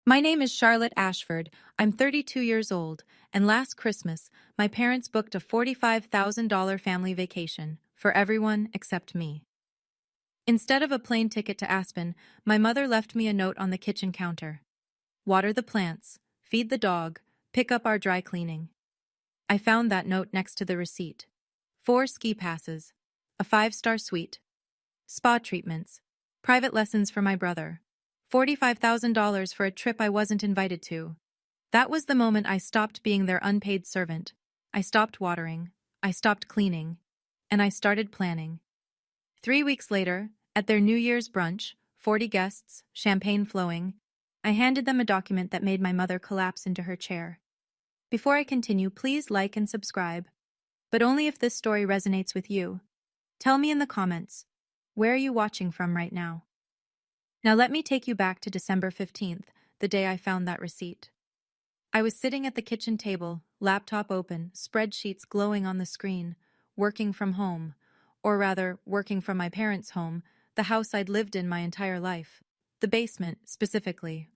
My name is Charlotte Ashford. I'm 32 years old, and last Christmas, my parents booked a $45,000 family vacation for everyone except me. Instead of a plane ticket to Aspen, my mother left me a note on the kitchen counter. Water the plants, feed the dog, pick up our dry cleaning. I found that note next to the receipt. 4 ski passes, a 5-star suite, spa treatments, private lessons for my brother, $45,000 for a trip I wasn't invited to. That was the moment I stopped being their unpaid servant. I stopped watering, I stopped cleaning, and I started planning. 3 weeks later, at their New Year's brunch, 40 guests, champagne flowing, I handed them a document that made my mother collapse into her chair. Before I continue, please like and subscribe, but only if this story resonates with you. Tell me in the comments, where are you watching from right now? Now let me take you back to December 15th, the day I found that receipt. I was sitting at the kitchen table, laptop open, spreadsheets glowing on the screen, working from home, or rather, working from my parents' home, the house I'd lived in my entire life. The basement, specifically.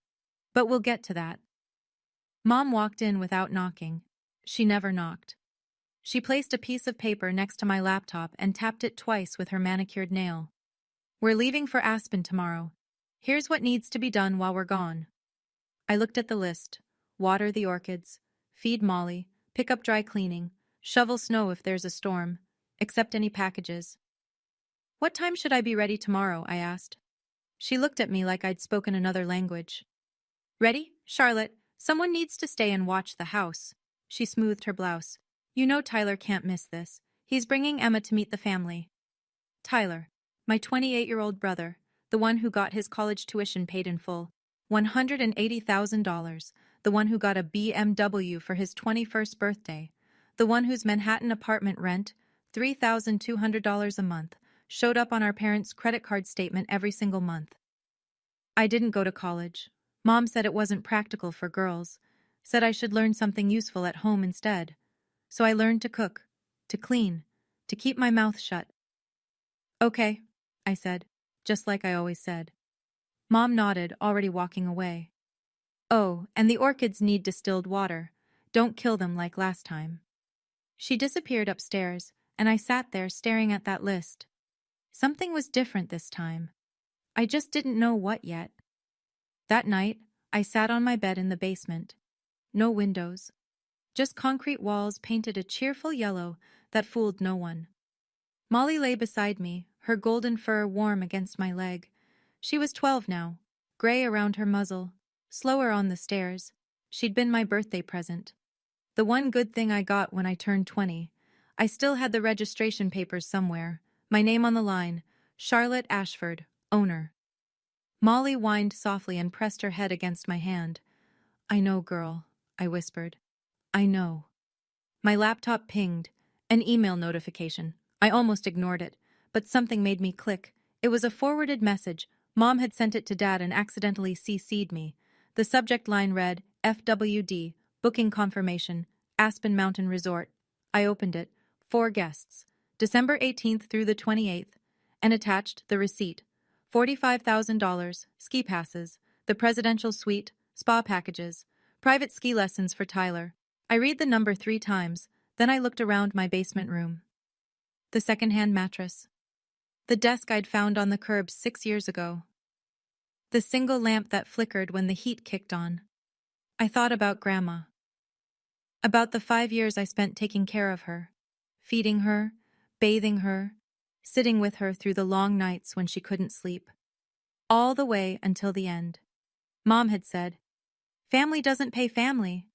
But we'll get to that. Mom walked in without knocking. She never knocked. She placed a piece of paper next to my laptop and tapped it twice with her manicured nail. We're leaving for Aspen tomorrow. Here's what needs to be done while we're gone. I looked at the list. Water the orchids, feed Molly, pick up dry cleaning, shovel snow if there's a storm, accept any packages. What time should I be ready tomorrow? I asked. She looked at me like I'd spoken another language. Ready, Charlotte? Someone needs to stay and watch the house. She smoothed her blouse. You know Tyler can't miss this. He's bringing Emma to meet the family. Tyler, my 28-year-old brother, the one who got his college tuition paid in full, $180,000, the one who got a BMW for his 21st birthday, the one whose Manhattan apartment rent, $3,200 a month, showed up on our parents' credit card statement every single month. I didn't go to college. Mom said it wasn't practical for girls, said I should learn something useful at home instead. So I learned to cook, to clean, to keep my mouth shut. Okay, I said, just like I always said. Mom nodded, already walking away. Oh, and the orchids need distilled water. Don't kill them like last time. She disappeared upstairs, and I sat there staring at that list. Something was different this time. I just didn't know what yet. That night, I sat on my bed in the basement. No windows. Just concrete walls painted a cheerful yellow that fooled no one. Molly lay beside me, her golden fur warm against my leg. She was 12 now, gray around her muzzle, slower on the stairs. She'd been my birthday present. The one good thing I got when I turned 20. I still had the registration papers somewhere, my name on the line, Charlotte Ashford, owner. Molly whined softly and pressed her head against my hand. I know, girl, I whispered. I know. My laptop pinged, an email notification. I almost ignored it, but something made me click. It was a forwarded message. Mom had sent it to Dad and accidentally CC'd me. The subject line read, FWD, booking confirmation, Aspen Mountain Resort. I opened it. 4 guests. December 18th through the 28th. And attached the receipt. $45,000, ski passes, the presidential suite, spa packages, private ski lessons for Tyler. I read the number 3 times, then I looked around my basement room. The secondhand mattress. The desk I'd found on the curb 6 years ago. The single lamp that flickered when the heat kicked on. I thought about Grandma. About the 5 years I spent taking care of her, feeding her, bathing her, sitting with her through the long nights when she couldn't sleep. All the way until the end. Mom had said, family doesn't pay family.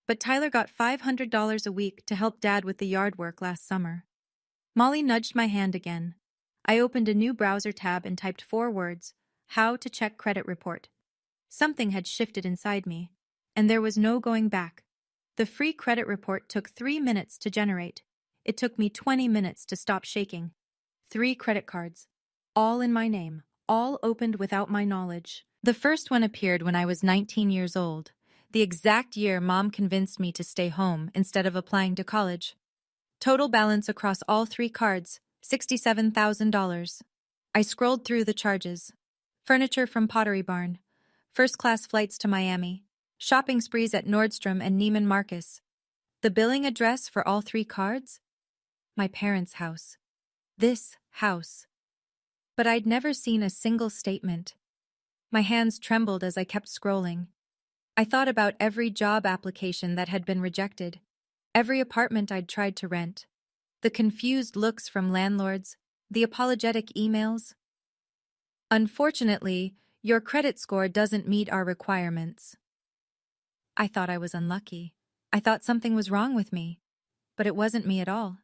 But Tyler got $500 a week to help Dad with the yard work last summer. Molly nudged my hand again. I opened a new browser tab and typed 4 words, how to check credit report. Something had shifted inside me, and there was no going back. The free credit report took 3 minutes to generate. It took me 20 minutes to stop shaking. 3 credit cards, all in my name, all opened without my knowledge. The first one appeared when I was 19 years old, the exact year Mom convinced me to stay home instead of applying to college. Total balance across all 3 cards, $67,000. I scrolled through the charges. Furniture from Pottery Barn, First-class flights to Miami, shopping sprees at Nordstrom and Neiman Marcus. The billing address for all 3 cards? My parents' house. This house. But I'd never seen a single statement. My hands trembled as I kept scrolling. I thought about every job application that had been rejected, every apartment I'd tried to rent, the confused looks from landlords, the apologetic emails. Unfortunately, your credit score doesn't meet our requirements. I thought I was unlucky. I thought something was wrong with me. But it wasn't me at all.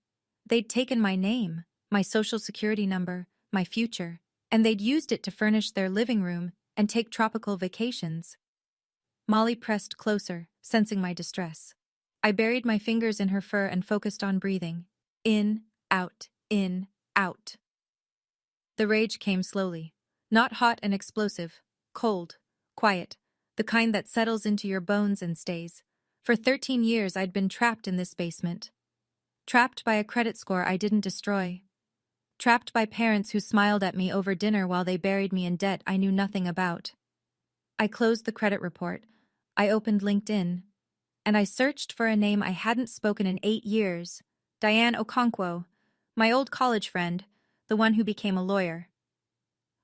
They'd taken my name, my social security number, my future, and they'd used it to furnish their living room and take tropical vacations. Molly pressed closer, sensing my distress. I buried my fingers in her fur and focused on breathing. In, out, in, out. The rage came slowly. Not hot and explosive, cold, quiet, the kind that settles into your bones and stays. For 13 years I'd been trapped in this basement. Trapped by a credit score I didn't destroy. Trapped by parents who smiled at me over dinner while they buried me in debt I knew nothing about. I closed the credit report. I opened LinkedIn. And I searched for a name I hadn't spoken in 8 years. Diane Okonkwo, my old college friend, the one who became a lawyer.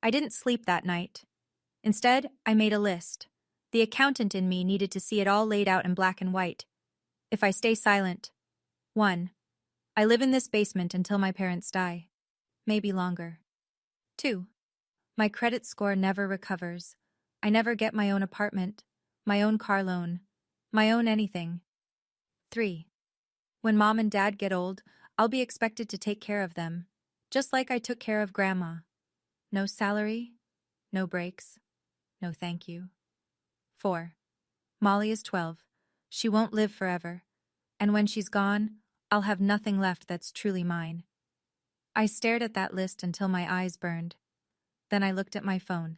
I didn't sleep that night. Instead, I made a list. The accountant in me needed to see it all laid out in black and white. If I stay silent. 1. I live in this basement until my parents die. Maybe longer. 2. My credit score never recovers. I never get my own apartment, my own car loan, my own anything. 3. When Mom and Dad get old, I'll be expected to take care of them, just like I took care of Grandma. No salary, no breaks, no thank you. 4. Molly is 12. She won't live forever. And when she's gone, I'll have nothing left that's truly mine. I stared at that list until my eyes burned. Then I looked at my phone.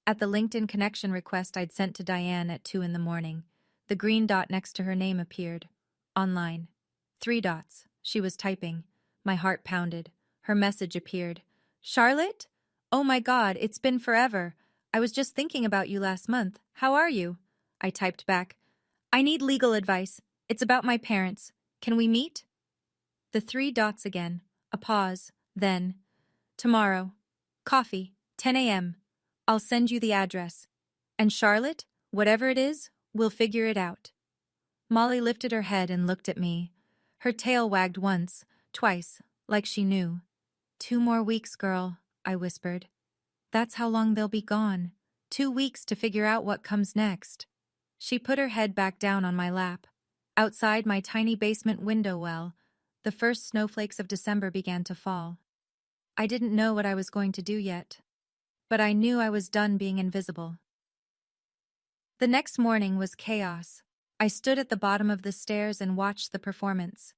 At the LinkedIn connection request I'd sent to Diane at 2 a.m, the green dot next to her name appeared. Online. 3 dots. She was typing. My heart pounded. Her message appeared. Charlotte? Oh my God, it's been forever. I was just thinking about you last month. How are you? I typed back. I need legal advice. It's about my parents. Can we meet? The 3 dots again. A pause. Then. Tomorrow. Coffee. 10 a.m. I'll send you the address. And Charlotte, whatever it is, we'll figure it out. Molly lifted her head and looked at me. Her tail wagged once, twice, like she knew. 2 more weeks, girl, I whispered. That's how long they'll be gone. 2 weeks to figure out what comes next. She put her head back down on my lap. Outside my tiny basement window well, the first snowflakes of December began to fall. I didn't know what I was going to do yet, but I knew I was done being invisible. The next morning was chaos. I stood at the bottom of the stairs and watched the performance.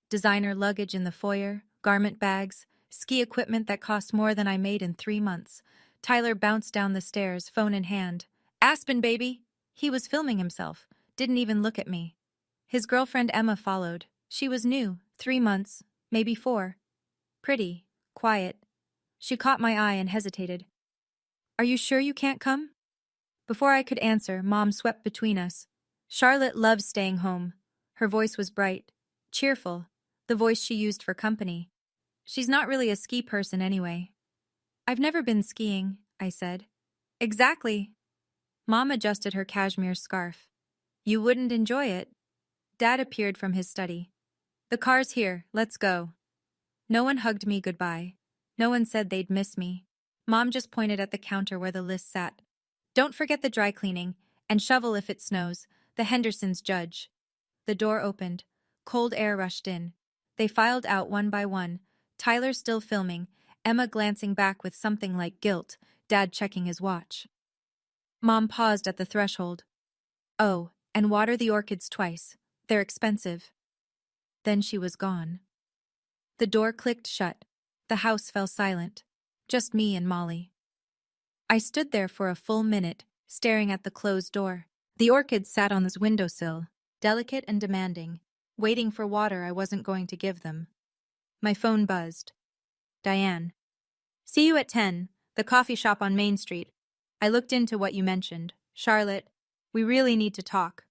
Designer luggage in the foyer, garment bags, ski equipment that cost more than I made in 3 months. Tyler bounced down the stairs, phone in hand. Aspen, baby! He was filming himself, didn't even look at me. His girlfriend Emma followed. She was new, 3 months, maybe 4. Pretty, quiet. She caught my eye and hesitated. Are you sure you can't come? Before I could answer, Mom swept between us. Charlotte loves staying home. Her voice was bright, cheerful, the voice she used for company. She's not really a ski person anyway. I've never been skiing, I said. Exactly. Mom adjusted her cashmere scarf. You wouldn't enjoy it. Dad appeared from his study. The car's here, let's go. No one hugged me goodbye. No one said they'd miss me. Mom just pointed at the counter where the list sat. Don't forget the dry cleaning, and shovel if it snows. The Hendersons judge. The door opened. Cold air rushed in. They filed out one by one. Tyler still filming, Emma glancing back with something like guilt, Dad checking his watch. Mom paused at the threshold. Oh, and water the orchids twice. They're expensive. Then she was gone. The door clicked shut. The house fell silent. Just me and Molly. I stood there for a full minute, staring at the closed door. The orchids sat on this windowsill, delicate and demanding, waiting for water I wasn't going to give them. My phone buzzed. Diane. See you at 10, the coffee shop on Main Street. I looked into what you mentioned. Charlotte, we really need to talk.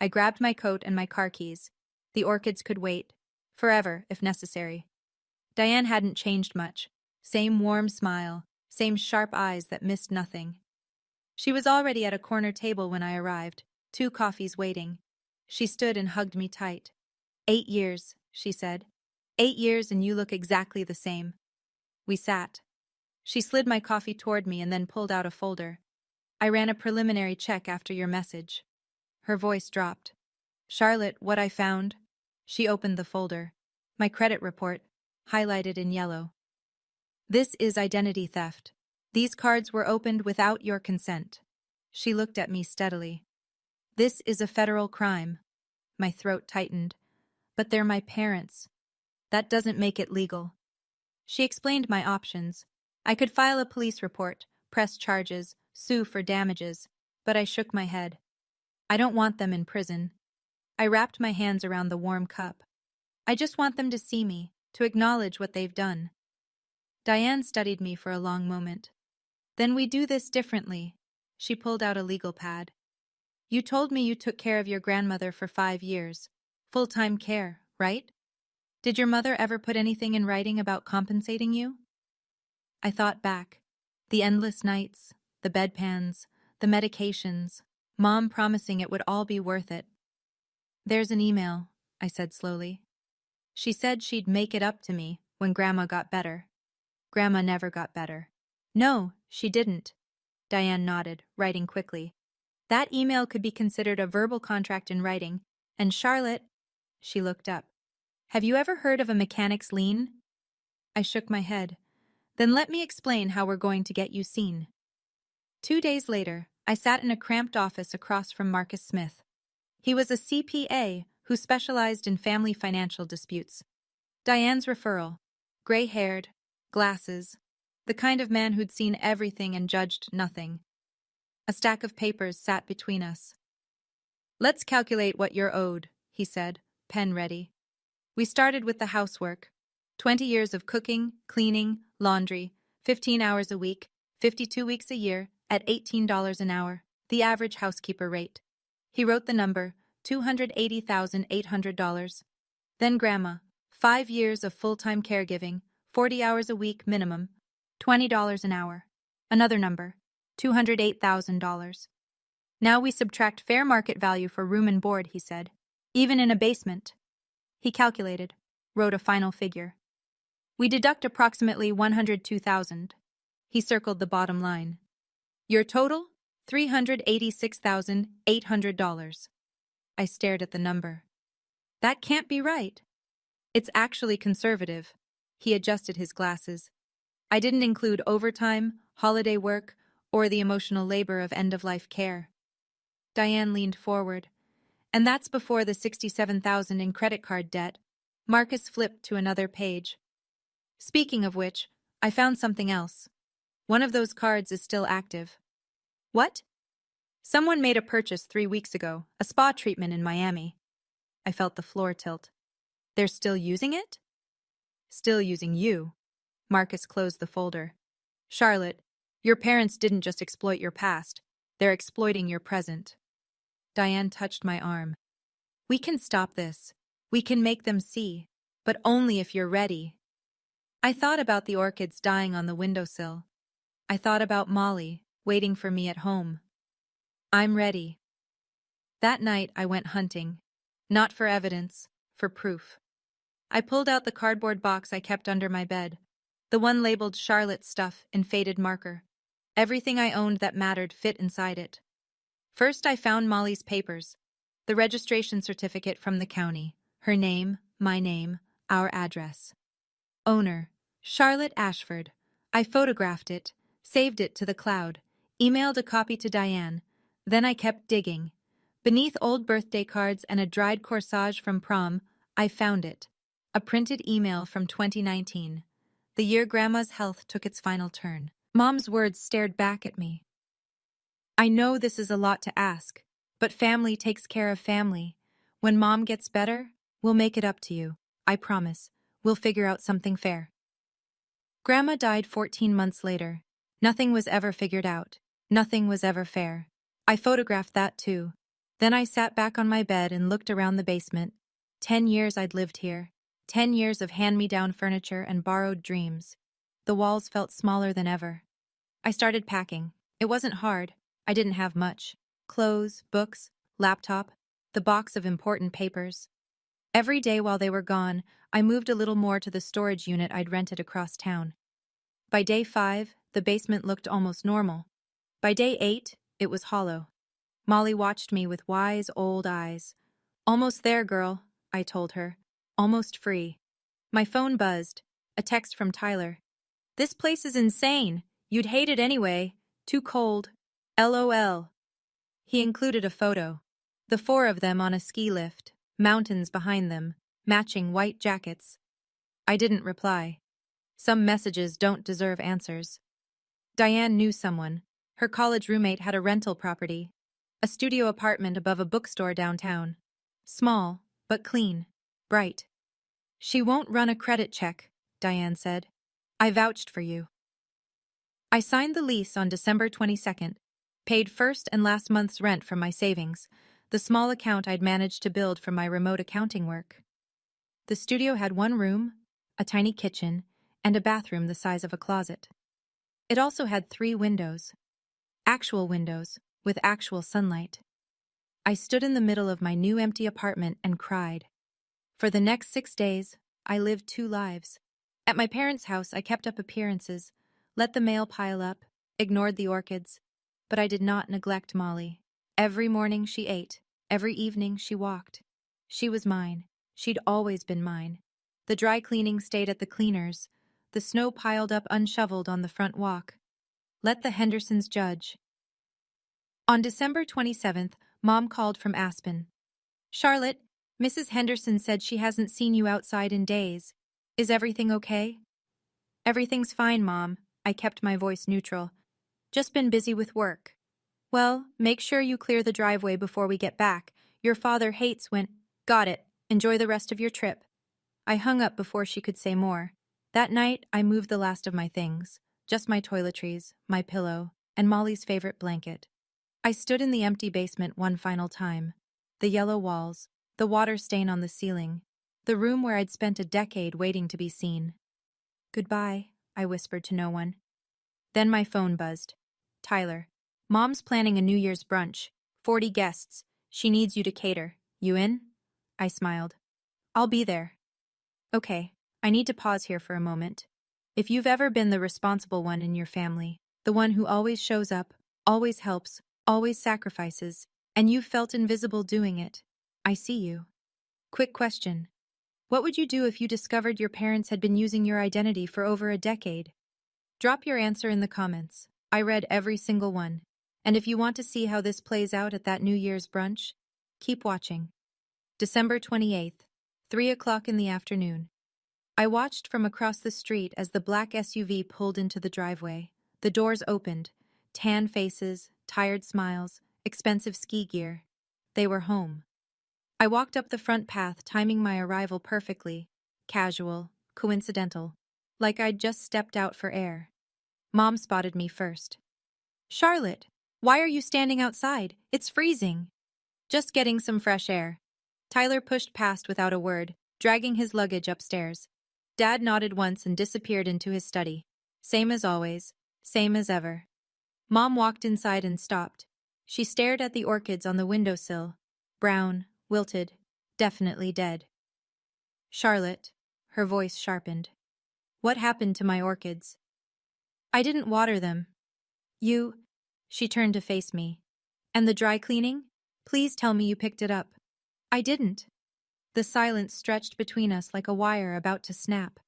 I grabbed my coat and my car keys. The orchids could wait. Forever, if necessary. Diane hadn't changed much. Same warm smile, same sharp eyes that missed nothing. She was already at a corner table when I arrived, 2 coffees waiting. She stood and hugged me tight. 8 years, she said. 8 years and you look exactly the same. We sat. She slid my coffee toward me and then pulled out a folder. I ran a preliminary check after your message. Her voice dropped. Charlotte, what I found? She opened the folder. My credit report, highlighted in yellow. This is identity theft. These cards were opened without your consent. She looked at me steadily. This is a federal crime. My throat tightened. But they're my parents. That doesn't make it legal. She explained my options. I could file a police report, press charges, sue for damages, but I shook my head. I don't want them in prison. I wrapped my hands around the warm cup. I just want them to see me, to acknowledge what they've done. Diane studied me for a long moment. Then we do this differently. She pulled out a legal pad. You told me you took care of your grandmother for 5 years. Full-time care, right? Did your mother ever put anything in writing about compensating you? I thought back. The endless nights, the bedpans, the medications, Mom promising it would all be worth it. There's an email, I said slowly. She said she'd make it up to me when Grandma got better. Grandma never got better. No, she didn't. Diane nodded, writing quickly. That email could be considered a verbal contract in writing, and Charlotte, she looked up. Have you ever heard of a mechanic's lien? I shook my head. Then let me explain how we're going to get you seen. 2 days later, I sat in a cramped office across from Marcus Smith. He was a CPA who specialized in family financial disputes. Diane's referral, gray-haired, glasses, the kind of man who'd seen everything and judged nothing. A stack of papers sat between us. Let's calculate what you're owed, he said, pen ready. We started with the housework. 20 years of cooking, cleaning, laundry, 15 hours a week, 52 weeks a year, at $18 an hour, the average housekeeper rate. He wrote the number, $280,800. Then Grandma, 5 years of full-time caregiving, 40 hours a week minimum, $20 an hour. Another number, $208,000. Now we subtract fair market value for room and board, he said, even in a basement. He calculated, wrote a final figure. We deduct approximately $102,000. He circled the bottom line. Your total? $386,800. I stared at the number. That can't be right. It's actually conservative. He adjusted his glasses. I didn't include overtime, holiday work, or the emotional labor of end-of-life care. Diane leaned forward. And that's before the $67,000 in credit card debt. Marcus flipped to another page. Speaking of which, I found something else. One of those cards is still active. What? Someone made a purchase 3 weeks ago, a spa treatment in Miami. I felt the floor tilt. They're still using it? Still using you. Marcus closed the folder. Charlotte, your parents didn't just exploit your past. They're exploiting your present. Diane touched my arm. We can stop this. We can make them see, but only if you're ready. I thought about the orchids dying on the windowsill. I thought about Molly, waiting for me at home. I'm ready. That night I went hunting. Not for evidence, for proof. I pulled out the cardboard box I kept under my bed, the one labeled Charlotte's stuff in faded marker. Everything I owned that mattered fit inside it. First I found Molly's papers, the registration certificate from the county, her name, my name, our address. Owner, Charlotte Ashford. I photographed it, saved it to the cloud, emailed a copy to Diane. Then I kept digging. Beneath old birthday cards and a dried corsage from prom, I found it. A printed email from 2019, the year Grandma's health took its final turn. Mom's words stared back at me. I know this is a lot to ask, but family takes care of family. When Mom gets better, we'll make it up to you. I promise. We'll figure out something fair. Grandma died 14 months later. Nothing was ever figured out. Nothing was ever fair. I photographed that too. Then I sat back on my bed and looked around the basement. 10 years I'd lived here. 10 years of hand-me-down furniture and borrowed dreams. The walls felt smaller than ever. I started packing. It wasn't hard. I didn't have much. Clothes, books, laptop, the box of important papers. Every day while they were gone, I moved a little more to the storage unit I'd rented across town. By day 5, the basement looked almost normal. By day 8, it was hollow. Molly watched me with wise old eyes. "Almost there, girl," I told her. "Almost free." My phone buzzed. A text from Tyler. "This place is insane. You'd hate it anyway. Too cold. LOL. He included a photo. The 4 of them on a ski lift, mountains behind them, matching white jackets. I didn't reply. Some messages don't deserve answers. Diane knew someone. Her college roommate had a rental property, a studio apartment above a bookstore downtown. Small, but clean, bright. "She won't run a credit check," Diane said. "I vouched for you." I signed the lease on December 22nd, paid first and last month's rent from my savings, the small account I'd managed to build from my remote accounting work. The studio had 1 room, a tiny kitchen, and a bathroom the size of a closet. It also had 3 windows. Actual windows, with actual sunlight. I stood in the middle of my new empty apartment and cried. For the next 6 days, I lived 2 lives. At my parents' house, I kept up appearances, let the mail pile up, ignored the orchids. But I did not neglect Molly. Every morning she ate, every evening she walked. She was mine. She'd always been mine. The dry cleaning stayed at the cleaners. The snow piled up unshoveled on the front walk. Let the Hendersons judge. On December 27th, Mom called from Aspen. "Charlotte, Mrs. Henderson said she hasn't seen you outside in days. Is everything okay?" "Everything's fine, Mom." I kept my voice neutral. "Just been busy with work." "Well, make sure you clear the driveway before we get back. Your father hates when—" "Got it. Enjoy the rest of your trip." I hung up before she could say more. That night, I moved the last of my things. Just my toiletries, my pillow, and Molly's favorite blanket. I stood in the empty basement one final time. The yellow walls, the water stain on the ceiling, the room where I'd spent a decade waiting to be seen. "Goodbye," I whispered to no one. Then my phone buzzed. "Tyler, Mom's planning a New Year's brunch. 40 guests. She needs you to cater. You in?" I smiled. "I'll be there." "Okay, I need to pause here for a moment. If you've ever been the responsible one in your family, the one who always shows up, always helps, always sacrifices, and you've felt invisible doing it, I see you. Quick question. What would you do if you discovered your parents had been using your identity for over a decade? Drop your answer in the comments. I read every single one. And if you want to see how this plays out at that New Year's brunch, keep watching. December 28th, 3 o'clock in the afternoon. I watched from across the street as the black SUV pulled into the driveway. The doors opened. Tan faces, tired smiles, expensive ski gear. They were home. I walked up the front path, timing my arrival perfectly. Casual, coincidental. Like I'd just stepped out for air. Mom spotted me first. "Charlotte, why are you standing outside? It's freezing." "Just getting some fresh air." Tyler pushed past without a word, dragging his luggage upstairs. Dad nodded once and disappeared into his study. Same as always, same as ever. Mom walked inside and stopped. She stared at the orchids on the windowsill. Brown, wilted, definitely dead. "Charlotte," her voice sharpened. "What happened to my orchids?" "I didn't water them." "You—" She turned to face me. "And the dry cleaning? Please tell me you picked it up." "I didn't." The silence stretched between us like a wire about to snap.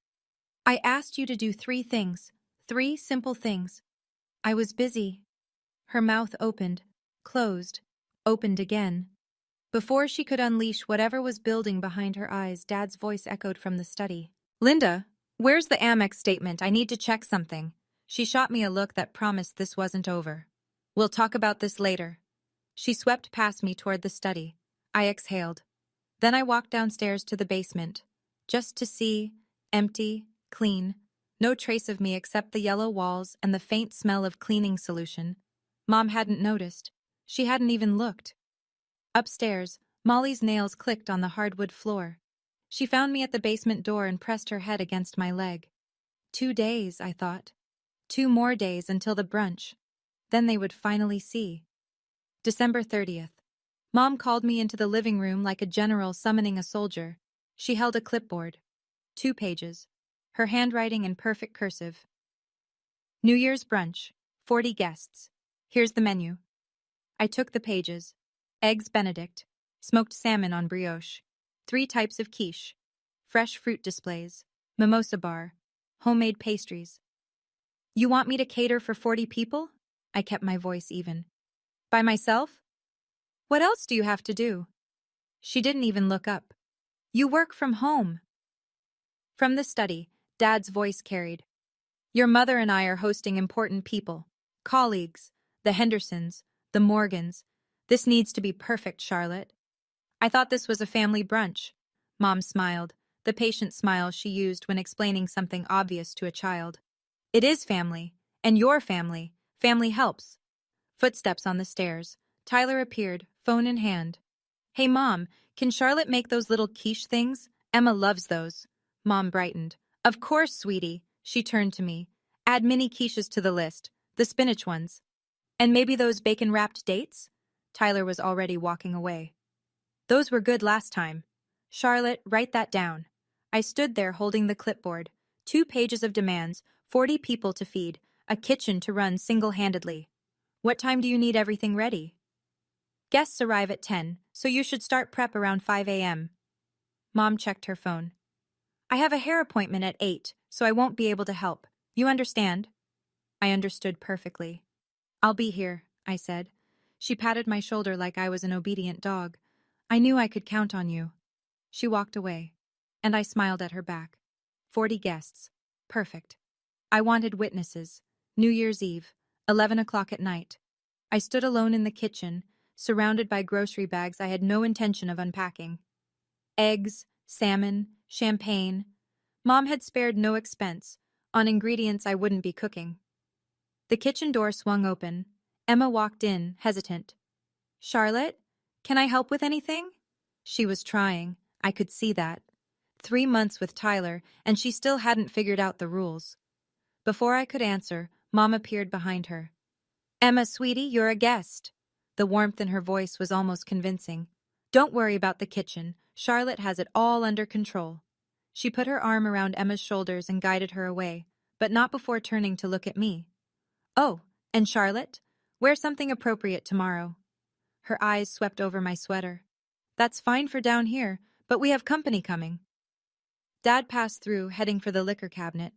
"I asked you to do 3 things. 3 simple things." "I was busy." Her mouth opened, closed, opened again. Before she could unleash whatever was building behind her eyes, Dad's voice echoed from the study. "Linda, where's the Amex statement? I need to check something." She shot me a look that promised this wasn't over. "We'll talk about this later." She swept past me toward the study. I exhaled. Then I walked downstairs to the basement, just to see, empty, clean, no trace of me except the yellow walls and the faint smell of cleaning solution. Mom hadn't noticed. She hadn't even looked. Upstairs, Molly's nails clicked on the hardwood floor. She found me at the basement door and pressed her head against my leg. 2 days, I thought. 2 more days until the brunch. Then they would finally see. December 30th. Mom called me into the living room like a general summoning a soldier. She held a clipboard. 2 pages. Her handwriting in perfect cursive. New Year's brunch. 40 guests. Here's the menu. I took the pages. Eggs Benedict. Smoked salmon on brioche. 3 types of quiche. Fresh fruit displays. Mimosa bar. Homemade pastries. You want me to cater for 40 people? I kept my voice even. By myself? What else do you have to do? She didn't even look up. You work from home. From the study, Dad's voice carried. Your mother and I are hosting important people. Colleagues. The Hendersons. The Morgans. This needs to be perfect, Charlotte. I thought this was a family brunch. Mom smiled, the patient smile she used when explaining something obvious to a child. It is family. And your family. Family helps. Footsteps on the stairs. Tyler appeared, phone in hand. Hey, Mom, can Charlotte make those little quiche things? Emma loves those. Mom brightened. Of course, sweetie. She turned to me. Add mini quiches to the list. The spinach ones. And maybe those bacon-wrapped dates? Tyler was already walking away. Those were good last time. Charlotte, write that down. I stood there holding the clipboard. 2 pages of demands, 40 people to feed, a kitchen to run single-handedly. What time do you need everything ready? Guests arrive at 10, so you should start prep around 5 a.m. Mom checked her phone. I have a hair appointment at 8, so I won't be able to help. You understand? I understood perfectly. I'll be here, I said. She patted my shoulder like I was an obedient dog. I knew I could count on you. She walked away, and I smiled at her back. 40 guests. Perfect. I wanted witnesses. New Year's Eve, 11 o'clock at night. I stood alone in the kitchen, surrounded by grocery bags I had no intention of unpacking. Eggs, salmon, champagne. Mom had spared no expense on ingredients I wouldn't be cooking. The kitchen door swung open. Emma walked in, hesitant. Charlotte, can I help with anything? She was trying. I could see that. 3 months with Tyler, and she still hadn't figured out the rules. Before I could answer, Mom appeared behind her. Emma, sweetie, you're a guest. The warmth in her voice was almost convincing. Don't worry about the kitchen. Charlotte has it all under control. She put her arm around Emma's shoulders and guided her away, but not before turning to look at me. Oh, and Charlotte, wear something appropriate tomorrow. Her eyes swept over my sweater. That's fine for down here, but we have company coming. Dad passed through, heading for the liquor cabinet.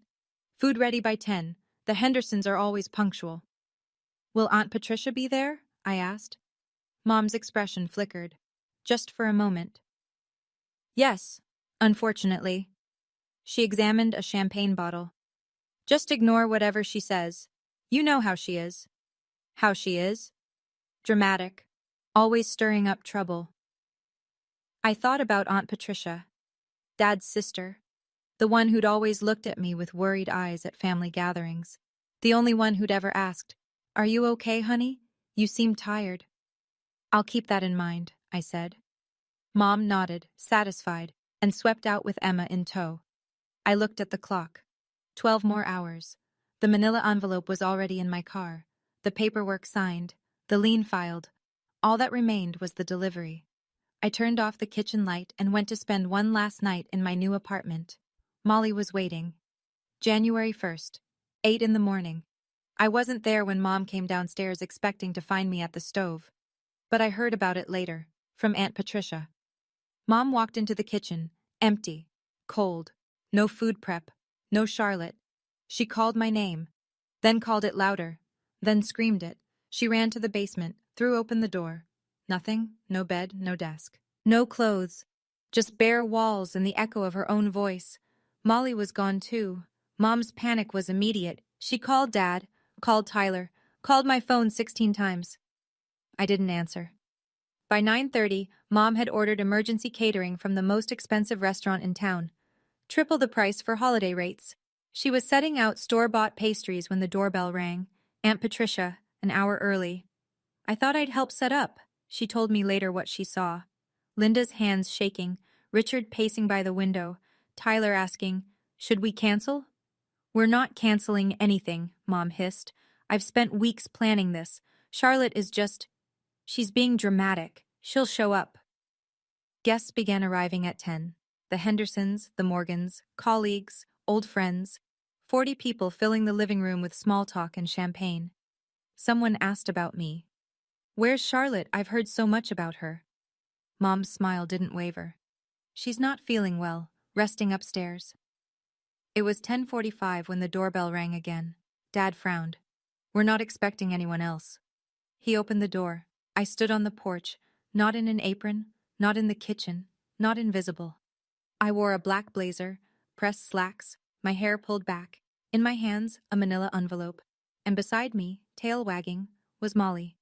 Food ready by 10. The Hendersons are always punctual. Will Aunt Patricia be there? I asked. Mom's expression flickered. Just for a moment. Yes, unfortunately. She examined a champagne bottle. Just ignore whatever she says. You know how she is. How she is? Dramatic. Always stirring up trouble. I thought about Aunt Patricia, Dad's sister, the one who'd always looked at me with worried eyes at family gatherings, the only one who'd ever asked, Are you okay, honey? You seem tired. I'll keep that in mind, I said. Mom nodded, satisfied, and swept out with Emma in tow. I looked at the clock. 12 more hours. The manila envelope was already in my car, the paperwork signed, the lien filed. All that remained was the delivery. I turned off the kitchen light and went to spend one last night in my new apartment. Molly was waiting. January 1st, 8 in the morning. I wasn't there when Mom came downstairs expecting to find me at the stove. But I heard about it later, from Aunt Patricia. Mom walked into the kitchen, empty, cold, no food prep, no Charlotte. She called my name, then called it louder, then screamed it. She ran to the basement, threw open the door. Nothing, no bed, no desk. No clothes, just bare walls and the echo of her own voice. Molly was gone too. Mom's panic was immediate. She called Dad, called Tyler, called my phone 16 times. I didn't answer. By 9:30, Mom had ordered emergency catering from the most expensive restaurant in town. Triple the price for holiday rates. She was setting out store-bought pastries when the doorbell rang. Aunt Patricia, an hour early. I thought I'd help set up. She told me later what she saw. Linda's hands shaking, Richard pacing by the window, Tyler asking, "Should we cancel?" "We're not canceling anything," Mom hissed. "I've spent weeks planning this. Charlotte is just... she's being dramatic. She'll show up." Guests began arriving at 10. The Hendersons, the Morgans, colleagues, old friends. 40 people filling the living room with small talk and champagne. Someone asked about me. "Where's Charlotte? I've heard so much about her." Mom's smile didn't waver. "She's not feeling well, resting upstairs." It was 10:45 when the doorbell rang again. Dad frowned. "We're not expecting anyone else." He opened the door. I stood on the porch, not in an apron, not in the kitchen, not invisible. I wore a black blazer, pressed slacks, my hair pulled back, in my hands a manila envelope, and beside me, tail wagging, was Molly.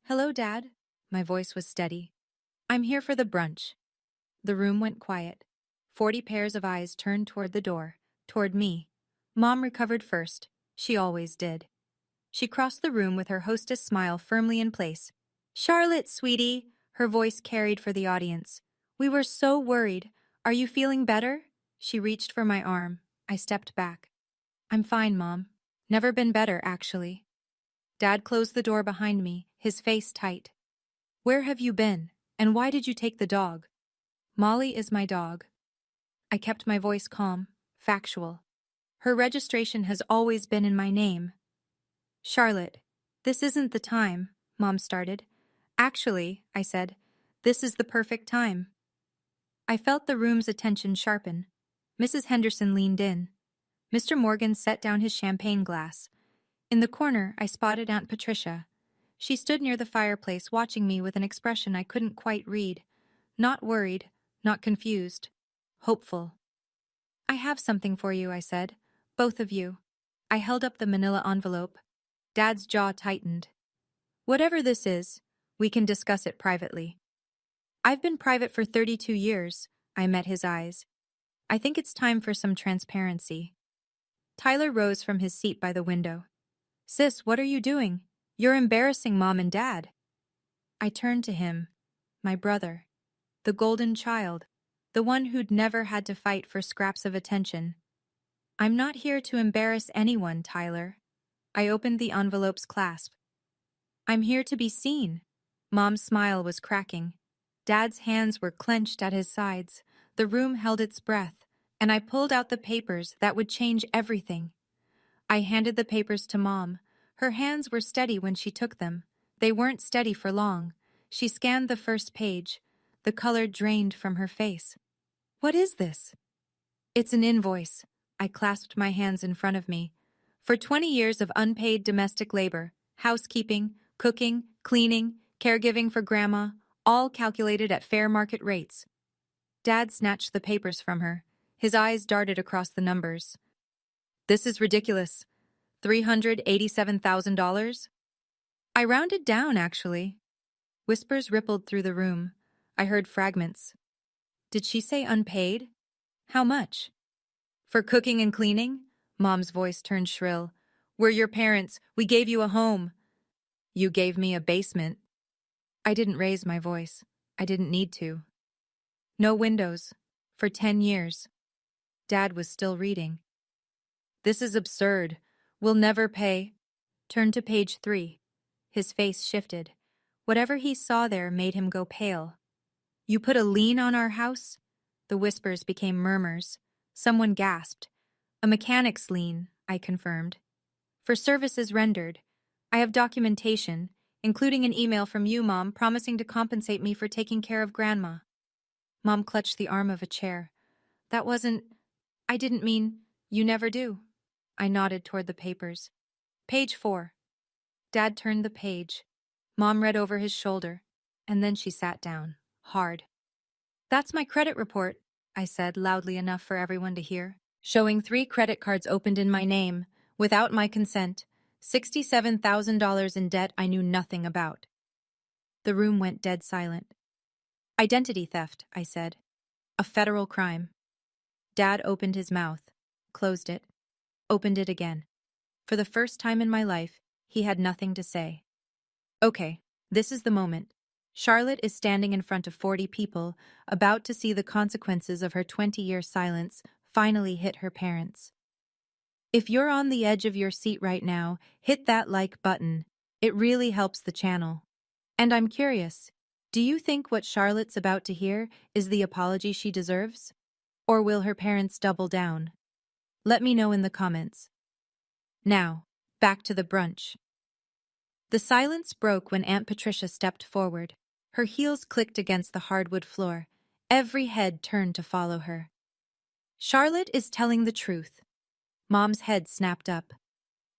"Hello, Dad." My voice was steady. "I'm here for the brunch." The room went quiet. 40 pairs of eyes turned toward the door, toward me. Mom recovered first. She always did. She crossed the room with her hostess smile firmly in place. "Charlotte, sweetie," her voice carried for the audience. "We were so worried. Are you feeling better?" She reached for my arm. I stepped back. "I'm fine, Mom. Never been better, actually." Dad closed the door behind me, his face tight. "Where have you been? And why did you take the dog?" "Molly is my dog." I kept my voice calm, factual. "Her registration has always been in my name." "Charlotte, this isn't the time," Mom started. "Actually," I said, "this is the perfect time." I felt the room's attention sharpen. Mrs. Henderson leaned in. Mr. Morgan set down his champagne glass. In the corner, I spotted Aunt Patricia. She stood near the fireplace watching me with an expression I couldn't quite read. Not worried, not confused. Hopeful. "I have something for you," I said. "Both of you." I held up the manila envelope. Dad's jaw tightened. "Whatever this is, we can discuss it privately." "I've been private for 32 years, I met his eyes. "I think it's time for some transparency." Tyler rose from his seat by the window. "Sis, what are you doing? You're embarrassing Mom and Dad." I turned to him. My brother. The golden child. The one who'd never had to fight for scraps of attention. "I'm not here to embarrass anyone, Tyler." I opened the envelope's clasp. "I'm here to be seen." Mom's smile was cracking. Dad's hands were clenched at his sides. The room held its breath, and I pulled out the papers that would change everything. I handed the papers to Mom. Her hands were steady when she took them. They weren't steady for long. She scanned the first page. The color drained from her face. "What is this?" "It's an invoice." I clasped my hands in front of me. "For 20 years of unpaid domestic labor, housekeeping, cooking, cleaning, caregiving for Grandma, all calculated at fair market rates." Dad snatched the papers from her. His eyes darted across the numbers. "This is ridiculous. $387,000? I rounded down, actually." Whispers rippled through the room. I heard fragments. "Did she say unpaid? How much?" "For cooking and cleaning?" Mom's voice turned shrill. "We're your parents. We gave you a home." "You gave me a basement." I didn't raise my voice. I didn't need to. "No windows. For 10 years. Dad was still reading. "This is absurd. We'll never pay." Turn to page 3. His face shifted. Whatever he saw there made him go pale. "You put a lien on our house?" The whispers became murmurs. Someone gasped. "A mechanic's lien," I confirmed. "For services rendered. I have documentation, including an email from you, Mom, promising to compensate me for taking care of Grandma." Mom clutched the arm of a chair. "That wasn't... I didn't mean... You never do." I nodded toward the papers. "Page 4. Dad turned the page. Mom read over his shoulder, and then she sat down, hard. "That's my credit report," I said loudly enough for everyone to hear, showing 3 credit cards opened in my name, without my consent, $67,000 in debt I knew nothing about. The room went dead silent. "Identity theft," I said. "A federal crime." Dad opened his mouth, closed it, opened it again. For the first time in my life, he had nothing to say. "Okay, This is the moment. Charlotte is standing in front of 40 people, about to see the consequences of her 20-year silence finally hit her parents. If you're on the edge of your seat right now, hit that like button. It really helps the channel. And I'm curious, do you think what Charlotte's about to hear is the apology she deserves? Or will her parents double down? Let me know in the comments. Now, back to the brunch. The silence broke when Aunt Patricia stepped forward. Her heels clicked against the hardwood floor. Every head turned to follow her. Charlotte is telling the truth. Mom's head snapped up.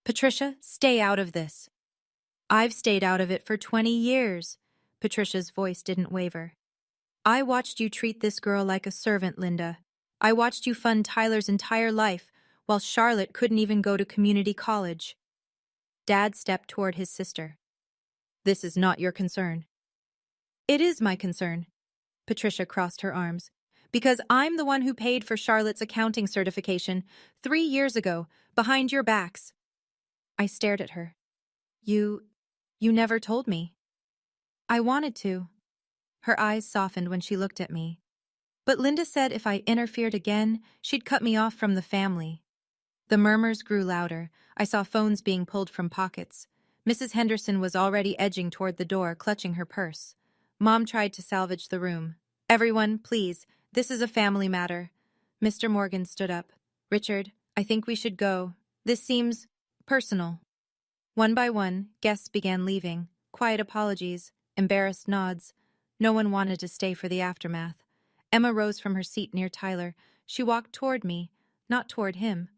Patricia, stay out of this. I've stayed out of it for 20 years. Patricia's voice didn't waver. I watched you treat this girl like a servant, Linda. I watched you fund Tyler's entire life, while Charlotte couldn't even go to community college. Dad stepped toward his sister. This is not your concern. It is my concern. Patricia crossed her arms. Because I'm the one who paid for Charlotte's accounting certification 3 years ago, behind your backs. I stared at her. You never told me. I wanted to. Her eyes softened when she looked at me. But Linda said if I interfered again, she'd cut me off from the family. The murmurs grew louder. I saw phones being pulled from pockets. Mrs. Henderson was already edging toward the door, clutching her purse. Mom tried to salvage the room. Everyone, please, this is a family matter. Mr. Morgan stood up. Richard, I think we should go. This seems personal. One by one, guests began leaving. Quiet apologies, embarrassed nods. No one wanted to stay for the aftermath. Emma rose from her seat near Tyler. She walked toward me, not toward him.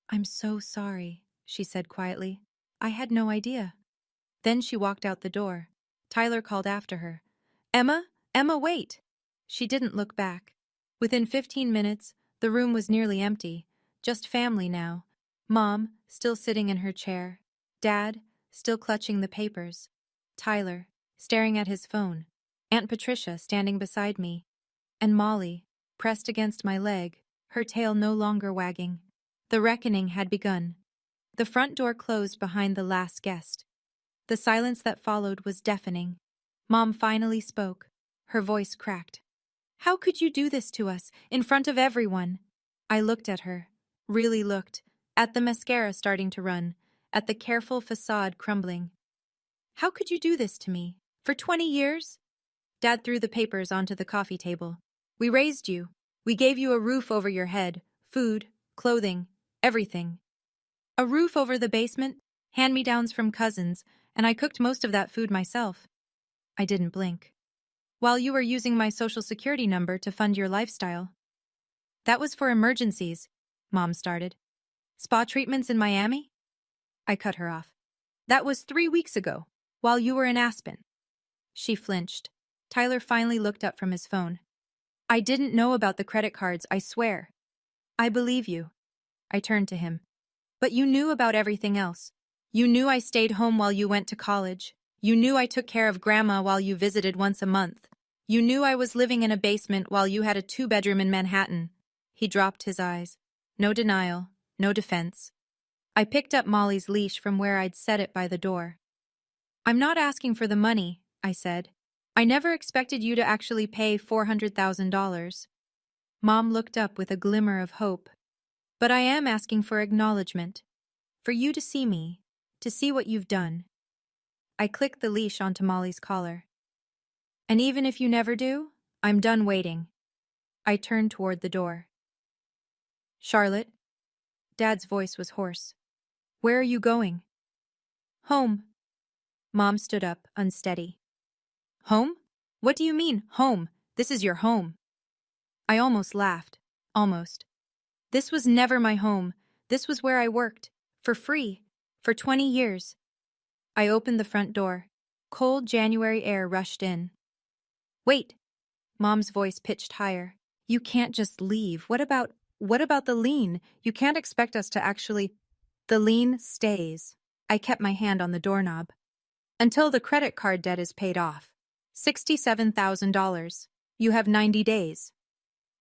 I'm so sorry, she said quietly. I had no idea. Then she walked out the door. Tyler called after her. Emma, wait! She didn't look back. Within 15 minutes, the room was nearly empty. Just family now. Mom, still sitting in her chair. Dad, still clutching the papers. Tyler, staring at his phone. Aunt Patricia standing beside me. And Molly, pressed against my leg, her tail no longer wagging. The reckoning had begun. The front door closed behind the last guest. The silence that followed was deafening. Mom finally spoke. Her voice cracked. How could you do this to us, in front of everyone? I looked at her, really looked, at the mascara starting to run, at the careful facade crumbling. How could you do this to me? For 20 years? Dad threw the papers onto the coffee table. We raised you. We gave you a roof over your head, food, clothing, everything. A roof over the basement, hand-me-downs from cousins, and I cooked most of that food myself. I didn't blink. While you were using my social security number to fund your lifestyle. That was for emergencies, Mom started. Spa treatments in Miami? I cut her off. That was 3 weeks ago, while you were in Aspen. She flinched. Tyler finally looked up from his phone. I didn't know about the credit cards, I swear. I believe you. I turned to him. But you knew about everything else. You knew I stayed home while you went to college. You knew I took care of Grandma while you visited once a month. You knew I was living in a basement while you had a 2-bedroom in Manhattan. He dropped his eyes. No denial, no defense. I picked up Molly's leash from where I'd set it by the door. I'm not asking for the money, I said. I never expected you to actually pay $400,000. Mom looked up with a glimmer of hope. But I am asking for acknowledgement. For you to see me, to see what you've done. I clicked the leash onto Molly's collar. And even if you never do, I'm done waiting. I turned toward the door. Charlotte? Dad's voice was hoarse. Where are you going? Home. Mom stood up, unsteady. Home? What do you mean, home? This is your home. I almost laughed. Almost. This was never my home. This was where I worked. For free. For 20 years. I opened the front door. Cold January air rushed in. Wait. Mom's voice pitched higher. You can't just leave. What about the lien? You can't expect us to actually... The lien stays. I kept my hand on the doorknob. Until the credit card debt is paid off. $67,000. You have 90 days.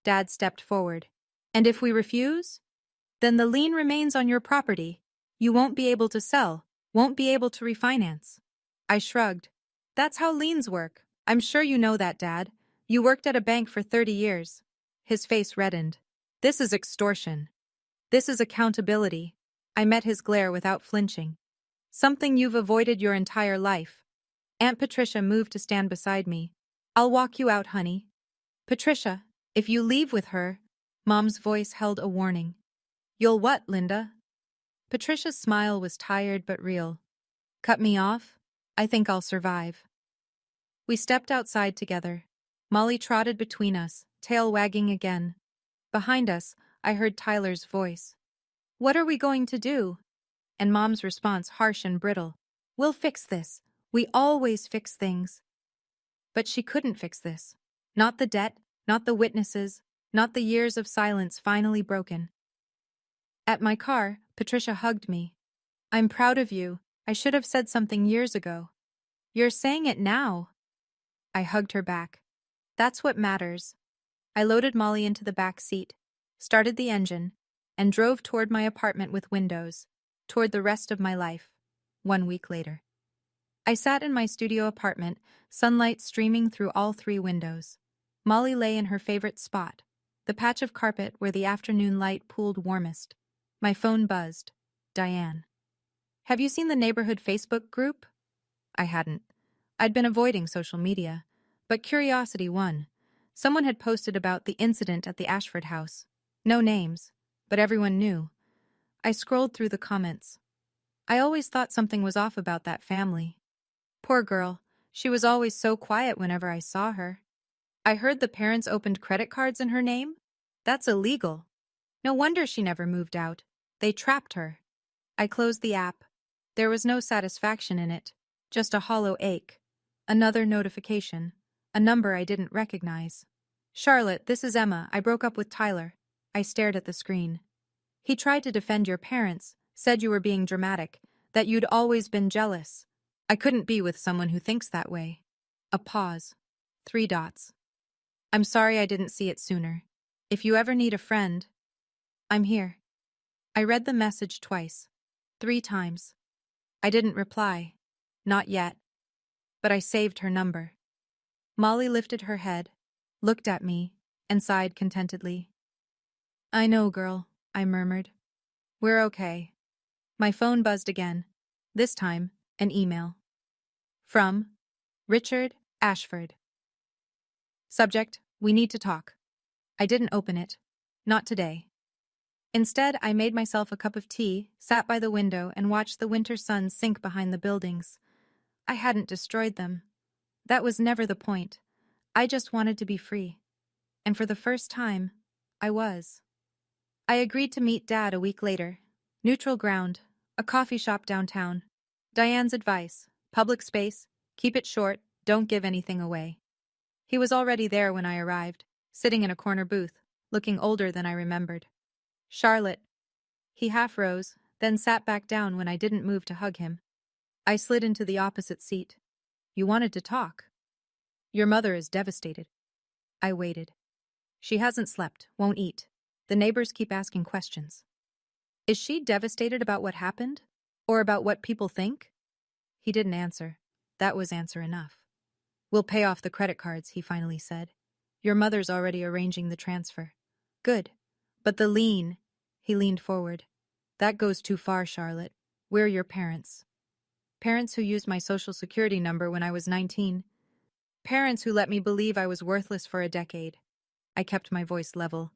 Dad stepped forward. And if we refuse? Then the lien remains on your property. You won't be able to sell, won't be able to refinance. I shrugged. That's how liens work. I'm sure you know that, Dad. You worked at a bank for 30 years. His face reddened. This is extortion. This is accountability. I met his glare without flinching. Something you've avoided your entire life. Aunt Patricia moved to stand beside me. I'll walk you out, honey. Patricia, if you leave with her, Mom's voice held a warning. You'll what, Linda? Patricia's smile was tired but real. Cut me off? I think I'll survive. We stepped outside together. Molly trotted between us, tail wagging again. Behind us, I heard Tyler's voice. What are we going to do? And Mom's response harsh and brittle. We'll fix this. We always fix things. But she couldn't fix this. Not the debt, not the witnesses, not the years of silence finally broken. At my car, Patricia hugged me. I'm proud of you. I should have said something years ago. You're saying it now. I hugged her back. That's what matters. I loaded Molly into the back seat, started the engine, and drove toward my apartment with windows, toward the rest of my life. 1 week later. I sat in my studio apartment, sunlight streaming through all 3 windows. Molly lay in her favorite spot, the patch of carpet where the afternoon light pooled warmest. My phone buzzed. Diane. Have you seen the neighborhood Facebook group? I hadn't. I'd been avoiding social media, but curiosity won. Someone had posted about the incident at the Ashford house. No names, but everyone knew. I scrolled through the comments. I always thought something was off about that family. Poor girl, she was always so quiet whenever I saw her. I heard the parents opened credit cards in her name? That's illegal. No wonder she never moved out. They trapped her. I closed the app. There was no satisfaction in it, just a hollow ache. Another notification. A number I didn't recognize. Charlotte, this is Emma. I broke up with Tyler. I stared at the screen. He tried to defend your parents, said you were being dramatic, that you'd always been jealous. I couldn't be with someone who thinks that way. A pause. 3 dots. I'm sorry I didn't see it sooner. If you ever need a friend, I'm here. I read the message twice. 3 times. I didn't reply. Not yet. But I saved her number. Molly lifted her head, looked at me, and sighed contentedly. I know, girl, I murmured. We're okay. My phone buzzed again. This time, an email. From Richard Ashford. Subject, we need to talk. I didn't open it. Not today. Instead, I made myself a cup of tea, sat by the window, and watched the winter sun sink behind the buildings. I hadn't destroyed them. That was never the point. I just wanted to be free. And for the first time, I was. I agreed to meet Dad a week later. Neutral ground, a coffee shop downtown. Diane's advice, public space, keep it short, don't give anything away. He was already there when I arrived, sitting in a corner booth, looking older than I remembered. Charlotte. He half rose, then sat back down when I didn't move to hug him. I slid into the opposite seat. You wanted to talk. Your mother is devastated. I waited. She hasn't slept, won't eat. The neighbors keep asking questions. Is she devastated about what happened? Or about what people think? He didn't answer. That was answer enough. We'll pay off the credit cards, he finally said. Your mother's already arranging the transfer. Good. But the lien, he leaned forward. That goes too far, Charlotte. We're your parents. Parents who used my social security number when I was 19. Parents who let me believe I was worthless for a decade. I kept my voice level.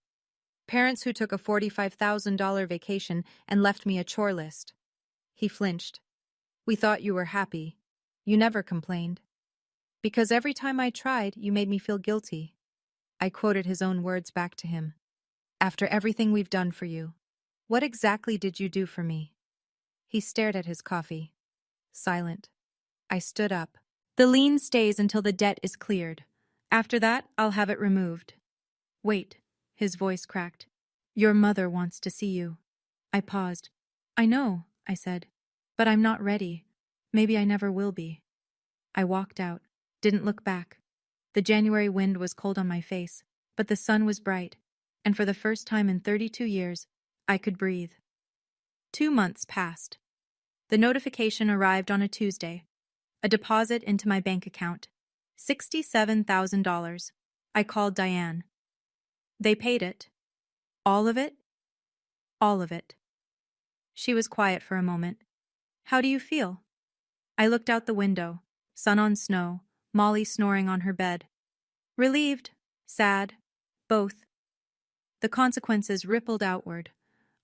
Parents who took a $45,000 vacation and left me a chore list. He flinched. We thought you were happy. You never complained. Because every time I tried, you made me feel guilty. I quoted his own words back to him. After everything we've done for you, what exactly did you do for me? He stared at his coffee. Silent. I stood up. The lien stays until the debt is cleared. After that, I'll have it removed. Wait, his voice cracked. Your mother wants to see you. I paused. I know, I said, but I'm not ready. Maybe I never will be. I walked out, didn't look back. The January wind was cold on my face, but the sun was bright, and for the first time in 32 years, I could breathe. 2 months passed. The notification arrived on a Tuesday. A deposit into my bank account. $67,000. I called Diane. They paid it. All of it? All of it. She was quiet for a moment. How do you feel? I looked out the window. Sun on snow, Molly snoring on her bed. Relieved, sad, both. The consequences rippled outward.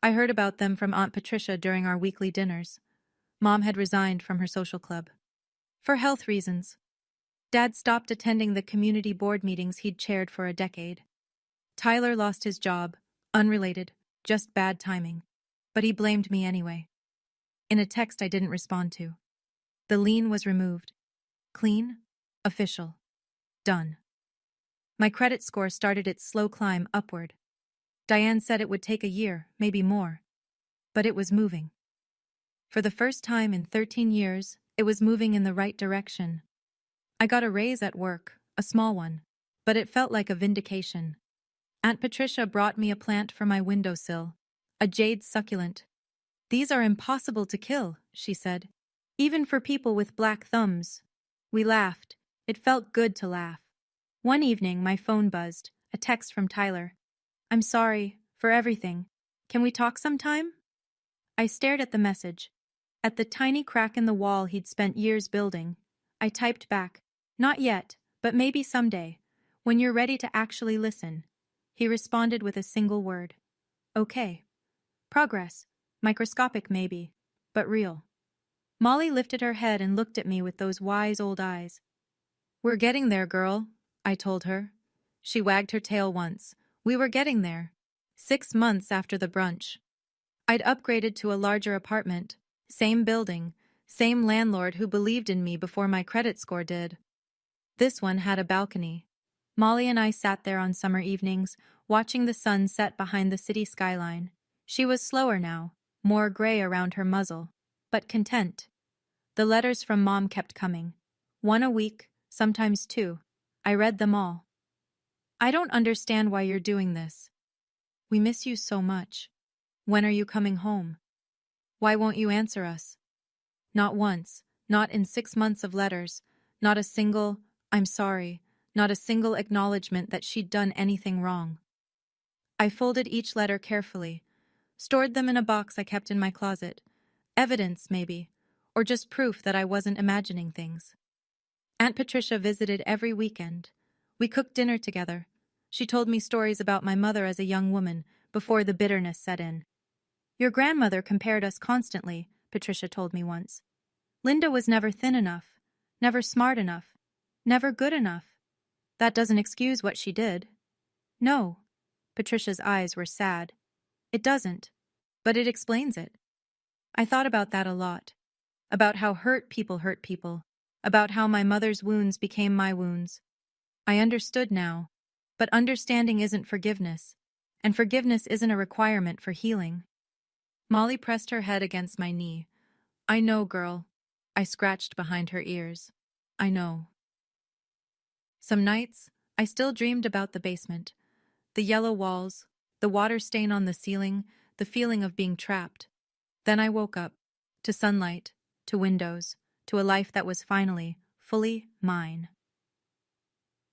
I heard about them from Aunt Patricia during our weekly dinners. Mom had resigned from her social club. For health reasons. Dad stopped attending the community board meetings he'd chaired for a decade. Tyler lost his job, unrelated, just bad timing. But he blamed me anyway. In a text I didn't respond to. The lien was removed. Clean, official, done. My credit score started its slow climb upward. Diane said it would take a year, maybe more. But it was moving. For the first time in 13 years, it was moving in the right direction. I got a raise at work, a small one, but it felt like a vindication. Aunt Patricia brought me a plant for my windowsill, a jade succulent. These are impossible to kill, she said, even for people with black thumbs. We laughed. It felt good to laugh. One evening, my phone buzzed, a text from Tyler. I'm sorry for everything. Can we talk sometime? I stared at the message. At the tiny crack in the wall he'd spent years building. I typed back, not yet, but maybe someday, when you're ready to actually listen. He responded with a single word. Okay. Progress. Microscopic maybe, but real. Molly lifted her head and looked at me with those wise old eyes. We're getting there, girl, I told her. She wagged her tail once. We were getting there. 6 months after the brunch. I'd upgraded to a larger apartment. Same building. Same landlord who believed in me before my credit score did. This one had a balcony. Molly and I sat there on summer evenings, watching the sun set behind the city skyline. She was slower now, more gray around her muzzle, but content. The letters from Mom kept coming. 1 a week, sometimes 2. I read them all. I don't understand why you're doing this. We miss you so much. When are you coming home? Why won't you answer us? Not once, not in 6 months of letters, not a single, I'm sorry, not a single acknowledgement that she'd done anything wrong. I folded each letter carefully, stored them in a box I kept in my closet. Evidence, maybe, or just proof that I wasn't imagining things. Aunt Patricia visited every weekend. We cooked dinner together. She told me stories about my mother as a young woman, before the bitterness set in. Your grandmother compared us constantly, Patricia told me once. Linda was never thin enough, never smart enough, never good enough. That doesn't excuse what she did. No. Patricia's eyes were sad. It doesn't, but it explains it. I thought about that a lot. About how hurt people, about how my mother's wounds became my wounds. I understood now, but understanding isn't forgiveness, and forgiveness isn't a requirement for healing. Molly pressed her head against my knee. I know, girl. I scratched behind her ears. I know. Some nights, I still dreamed about the basement. The yellow walls, the water stain on the ceiling, the feeling of being trapped. Then I woke up, to sunlight, to windows, to a life that was finally, fully mine.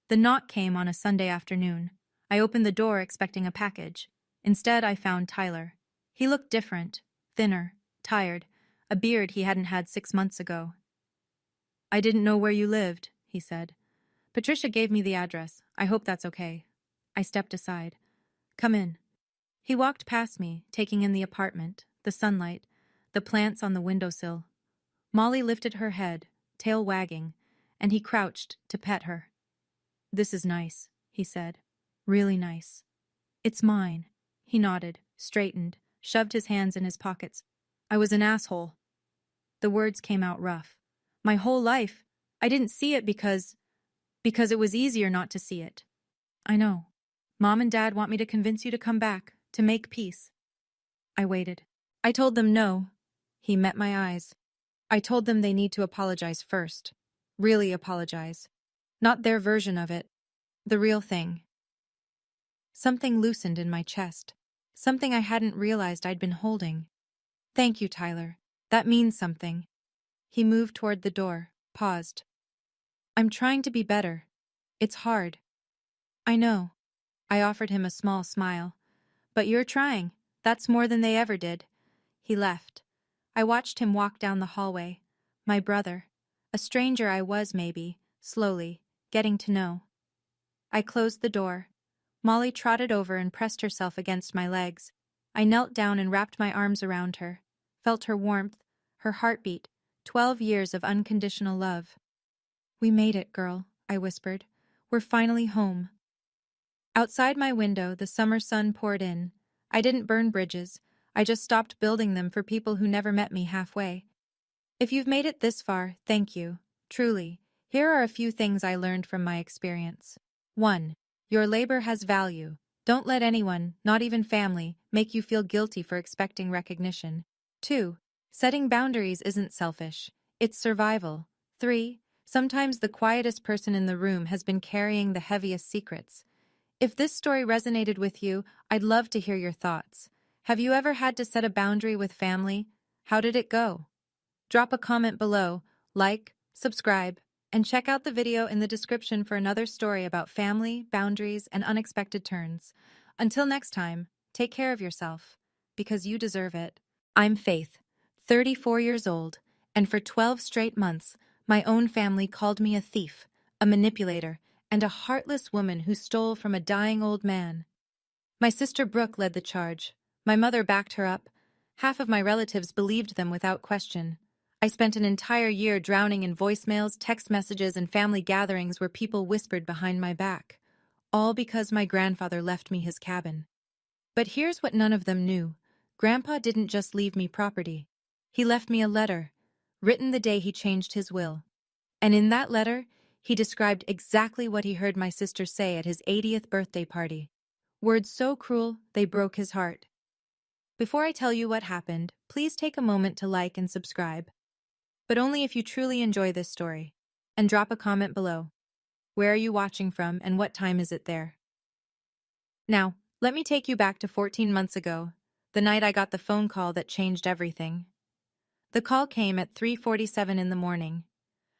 The knock came on a Sunday afternoon. I opened the door expecting a package. Instead, I found Tyler. He looked different, thinner, tired, a beard he hadn't had 6 months ago. I didn't know where you lived, he said. Patricia gave me the address. I hope that's okay. I stepped aside. Come in. He walked past me, taking in the apartment, the sunlight, the plants on the windowsill. Molly lifted her head, tail wagging, and he crouched to pet her. This is nice, he said. Really nice. It's mine. He nodded, straightened, shoved his hands in his pockets. I was an asshole. The words came out rough. My whole life, I didn't see it because it was easier not to see it. I know. Mom and Dad want me to convince you to come back, to make peace. I waited. I told them no. He met my eyes. I told them they need to apologize first. Really apologize. Not their version of it. The real thing. Something loosened in my chest. Something I hadn't realized I'd been holding. Thank you, Tyler. That means something. He moved toward the door. paused. I'm trying to be better. It's hard. I know. I offered him a small smile. But you're trying. That's more than they ever did. He left. I watched him walk down the hallway. My brother. A stranger I was, maybe, slowly, getting to know. I closed the door. Molly trotted over and pressed herself against my legs. I knelt down and wrapped my arms around her, felt her warmth, her heartbeat, 12 years of unconditional love. We made it, girl, I whispered. We're finally home. Outside my window, the summer sun poured in. I didn't burn bridges. I just stopped building them for people who never met me halfway. If you've made it this far, thank you. Truly. Here are a few things I learned from my experience. 1. Your labor has value. Don't let anyone, not even family, make you feel guilty for expecting recognition. 2. Setting boundaries isn't selfish. It's survival. 3. Sometimes the quietest person in the room has been carrying the heaviest secrets. If this story resonated with you, I'd love to hear your thoughts. Have you ever had to set a boundary with family? How did it go? Drop a comment below, like, subscribe, and check out the video in the description for another story about family, boundaries, and unexpected turns. Until next time, take care of yourself, because you deserve it. I'm Faith, 34 years old, and for 12 straight months, my own family called me a thief, a manipulator, and a heartless woman who stole from a dying old man. My sister Brooke led the charge. My mother backed her up. Half of my relatives believed them without question. I spent an entire year drowning in voicemails, text messages, and family gatherings where people whispered behind my back. All because my grandfather left me his cabin. But here's what none of them knew. Grandpa didn't just leave me property. He left me a letter, written the day he changed his will. And in that letter, he described exactly what he heard my sister say at his 80th birthday party. Words so cruel, they broke his heart. Before I tell you what happened, please take a moment to like and subscribe. But only if you truly enjoy this story. And drop a comment below. Where are you watching from and what time is it there? Now, let me take you back to 14 months ago, the night I got the phone call that changed everything. The call came at 3:47 in the morning.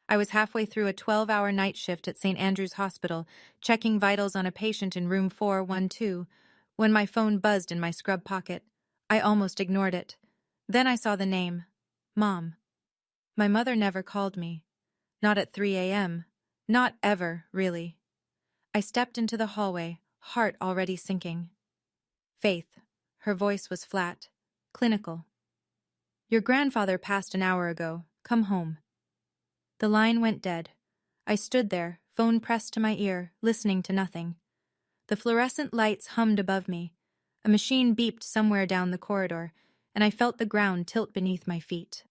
I was halfway through a 12-hour night shift at St. Andrew's Hospital, checking vitals on a patient in room 412, when my phone buzzed in my scrub pocket. I almost ignored it. Then I saw the name. Mom. My mother never called me. Not at 3 a.m. Not ever, really. I stepped into the hallway, heart already sinking. Faith. Her voice was flat, clinical. Your grandfather passed an hour ago. Come home. The line went dead. I stood there, phone pressed to my ear, listening to nothing. The fluorescent lights hummed above me. A machine beeped somewhere down the corridor, and I felt the ground tilt beneath my feet.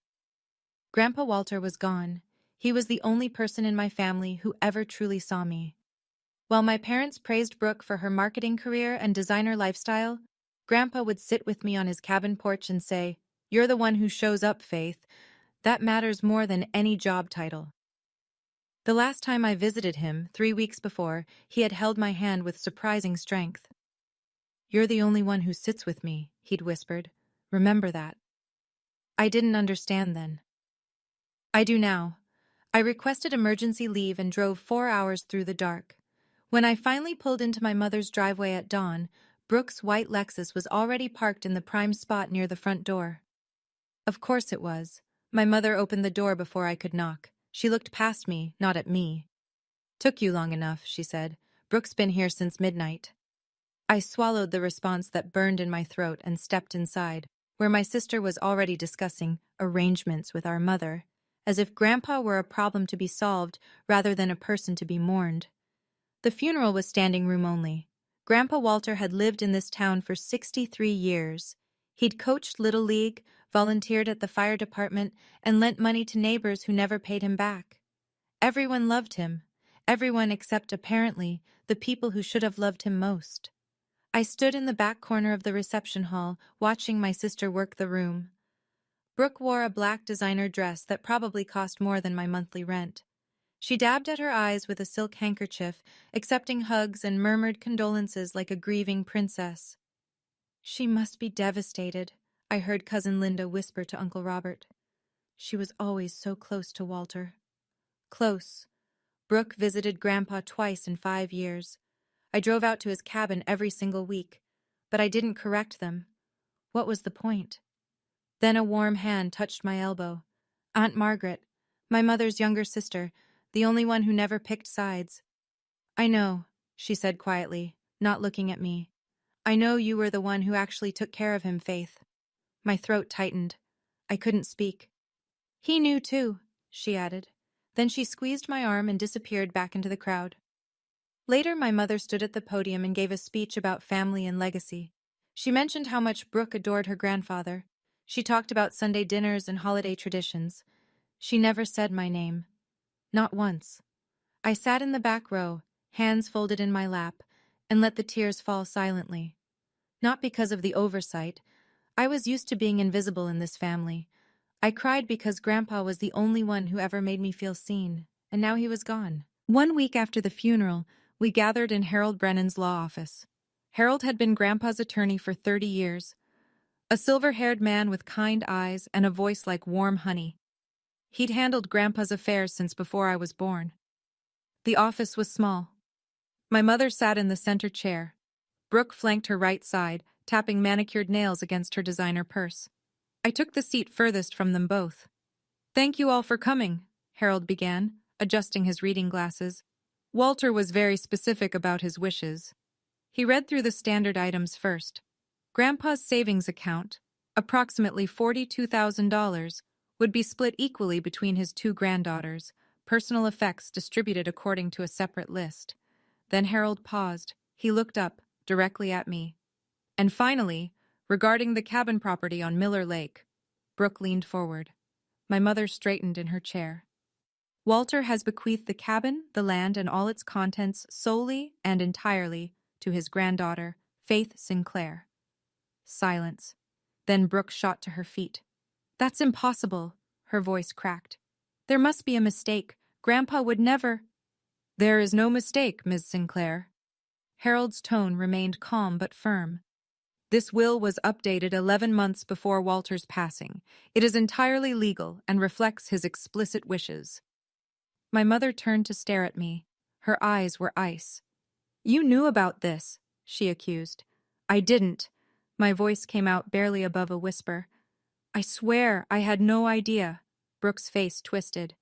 Grandpa Walter was gone. He was the only person in my family who ever truly saw me. While my parents praised Brooke for her marketing career and designer lifestyle, Grandpa would sit with me on his cabin porch and say, "You're the one who shows up, Faith. That matters more than any job title." The last time I visited him, 3 weeks before, he had held my hand with surprising strength. "You're the only one who sits with me," he'd whispered. "Remember that." I didn't understand then. I do now. I requested emergency leave and drove 4 hours through the dark. When I finally pulled into my mother's driveway at dawn, Brooke's white Lexus was already parked in the prime spot near the front door. Of course it was. My mother opened the door before I could knock. She looked past me, not at me. "Took you long enough," she said. "Brooke's been here since midnight." I swallowed the response that burned in my throat and stepped inside, where my sister was already discussing arrangements with our mother, as if Grandpa were a problem to be solved rather than a person to be mourned. The funeral was standing room only. Grandpa Walter had lived in this town for 63 years. He'd coached Little League, volunteered at the fire department, and lent money to neighbors who never paid him back. Everyone loved him. Everyone except, apparently, the people who should have loved him most. I stood in the back corner of the reception hall, watching my sister work the room. Brooke wore a black designer dress that probably cost more than my monthly rent. She dabbed at her eyes with a silk handkerchief, accepting hugs and murmured condolences like a grieving princess. "She must be devastated," I heard Cousin Linda whisper to Uncle Robert. "She was always so close to Walter." Close. Brooke visited Grandpa twice in 5 years. I drove out to his cabin every single week, but I didn't correct them. What was the point? Then a warm hand touched my elbow. Aunt Margaret, my mother's younger sister, the only one who never picked sides. I know, she said quietly, not looking at me. I know you were the one who actually took care of him, Faith. My throat tightened. I couldn't speak. He knew too, she added. Then she squeezed my arm and disappeared back into the crowd. Later, my mother stood at the podium and gave a speech about family and legacy. She mentioned how much Brooke adored her grandfather. She talked about Sunday dinners and holiday traditions. She never said my name. Not once. I sat in the back row, hands folded in my lap, and let the tears fall silently. Not because of the oversight. I was used to being invisible in this family. I cried because Grandpa was the only one who ever made me feel seen, and now he was gone. 1 week after the funeral, we gathered in Harold Brennan's law office. Harold had been Grandpa's attorney for 30 years. A silver-haired man with kind eyes and a voice like warm honey. He'd handled Grandpa's affairs since before I was born. The office was small. My mother sat in the center chair. Brooke flanked her right side, tapping manicured nails against her designer purse. I took the seat furthest from them both. "Thank you all for coming," Harold began, adjusting his reading glasses. Walter was very specific about his wishes. He read through the standard items first. Grandpa's savings account, approximately $42,000, would be split equally between his two granddaughters, personal effects distributed according to a separate list. Then Harold paused. He looked up, directly at me. And finally, regarding the cabin property on Miller Lake, Brooke leaned forward. My mother straightened in her chair. Walter has bequeathed the cabin, the land, and all its contents solely and entirely to his granddaughter, Faith Sinclair. Silence. Then Brooke shot to her feet. "That's impossible," her voice cracked. "There must be a mistake. Grandpa would never—" "There is no mistake, Ms. Sinclair." Harold's tone remained calm but firm. "This will was updated 11 months before Walter's passing. It is entirely legal and reflects his explicit wishes." My mother turned to stare at me. Her eyes were ice. "You knew about this," she accused. "I didn't." My voice came out barely above a whisper. "I swear I had no idea." Brooke's face twisted.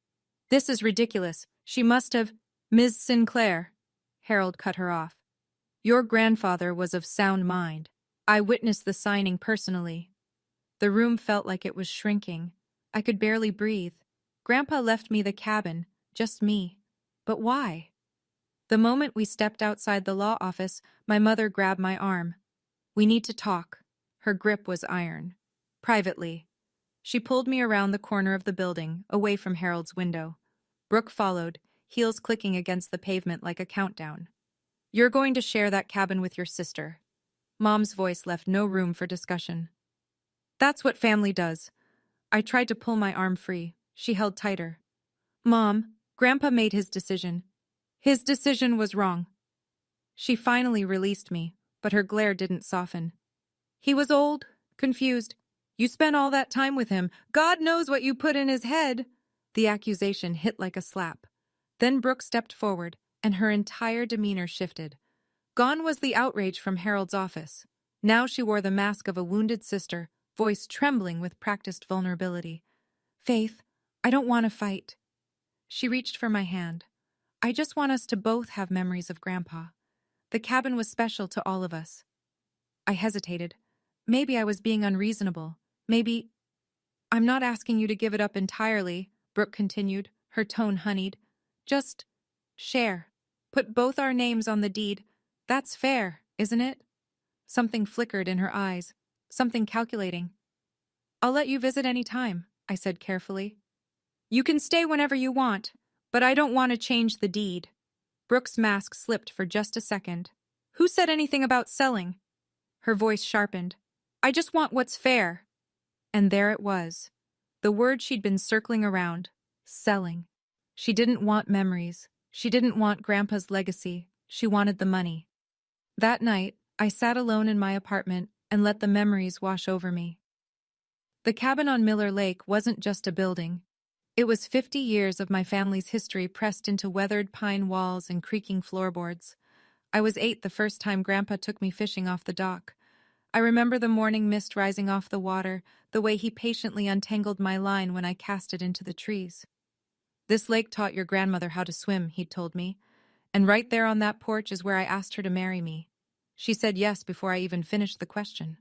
"This is ridiculous. She must have—" "Ms. Sinclair," Harold cut her off. "Your grandfather was of sound mind. I witnessed the signing personally." The room felt like it was shrinking. I could barely breathe. Grandpa left me the cabin, just me. But why? The moment we stepped outside the law office, my mother grabbed my arm. "We need to talk." Her grip was iron. "Privately." She pulled me around the corner of the building, away from Harold's window. Brooke followed, heels clicking against the pavement like a countdown. "You're going to share that cabin with your sister." Mom's voice left no room for discussion. "That's what family does." I tried to pull my arm free. She held tighter. "Mom, Grandpa made his decision. His decision was wrong." She finally released me, but her glare didn't soften. "He was old, confused. You spent all that time with him. God knows what you put in his head." The accusation hit like a slap. Then Brooke stepped forward, and her entire demeanor shifted. Gone was the outrage from Harold's office. Now she wore the mask of a wounded sister, voice trembling with practiced vulnerability. "Faith, I don't want to fight." She reached for my hand. "I just want us to both have memories of Grandpa. The cabin was special to all of us." I hesitated. Maybe I was being unreasonable. Maybe— "I'm not asking you to give it up entirely," Brooke continued, her tone honeyed. "Just share. Put both our names on the deed. That's fair, isn't it?" Something flickered in her eyes, something calculating. "I'll let you visit any time," I said carefully. "You can stay whenever you want, but I don't want to change the deed." Brooke's mask slipped for just a second. "Who said anything about selling?" Her voice sharpened. "I just want what's fair." And there it was. The word she'd been circling around. Selling. She didn't want memories. She didn't want Grandpa's legacy. She wanted the money. That night, I sat alone in my apartment and let the memories wash over me. The cabin on Miller Lake wasn't just a building. It was 50 years of my family's history pressed into weathered pine walls and creaking floorboards. I was 8 the first time Grandpa took me fishing off the dock. I remember the morning mist rising off the water, the way he patiently untangled my line when I cast it into the trees. "This lake taught your grandmother how to swim," he'd told me. "And right there on that porch is where I asked her to marry me. She said yes before I even finished the question."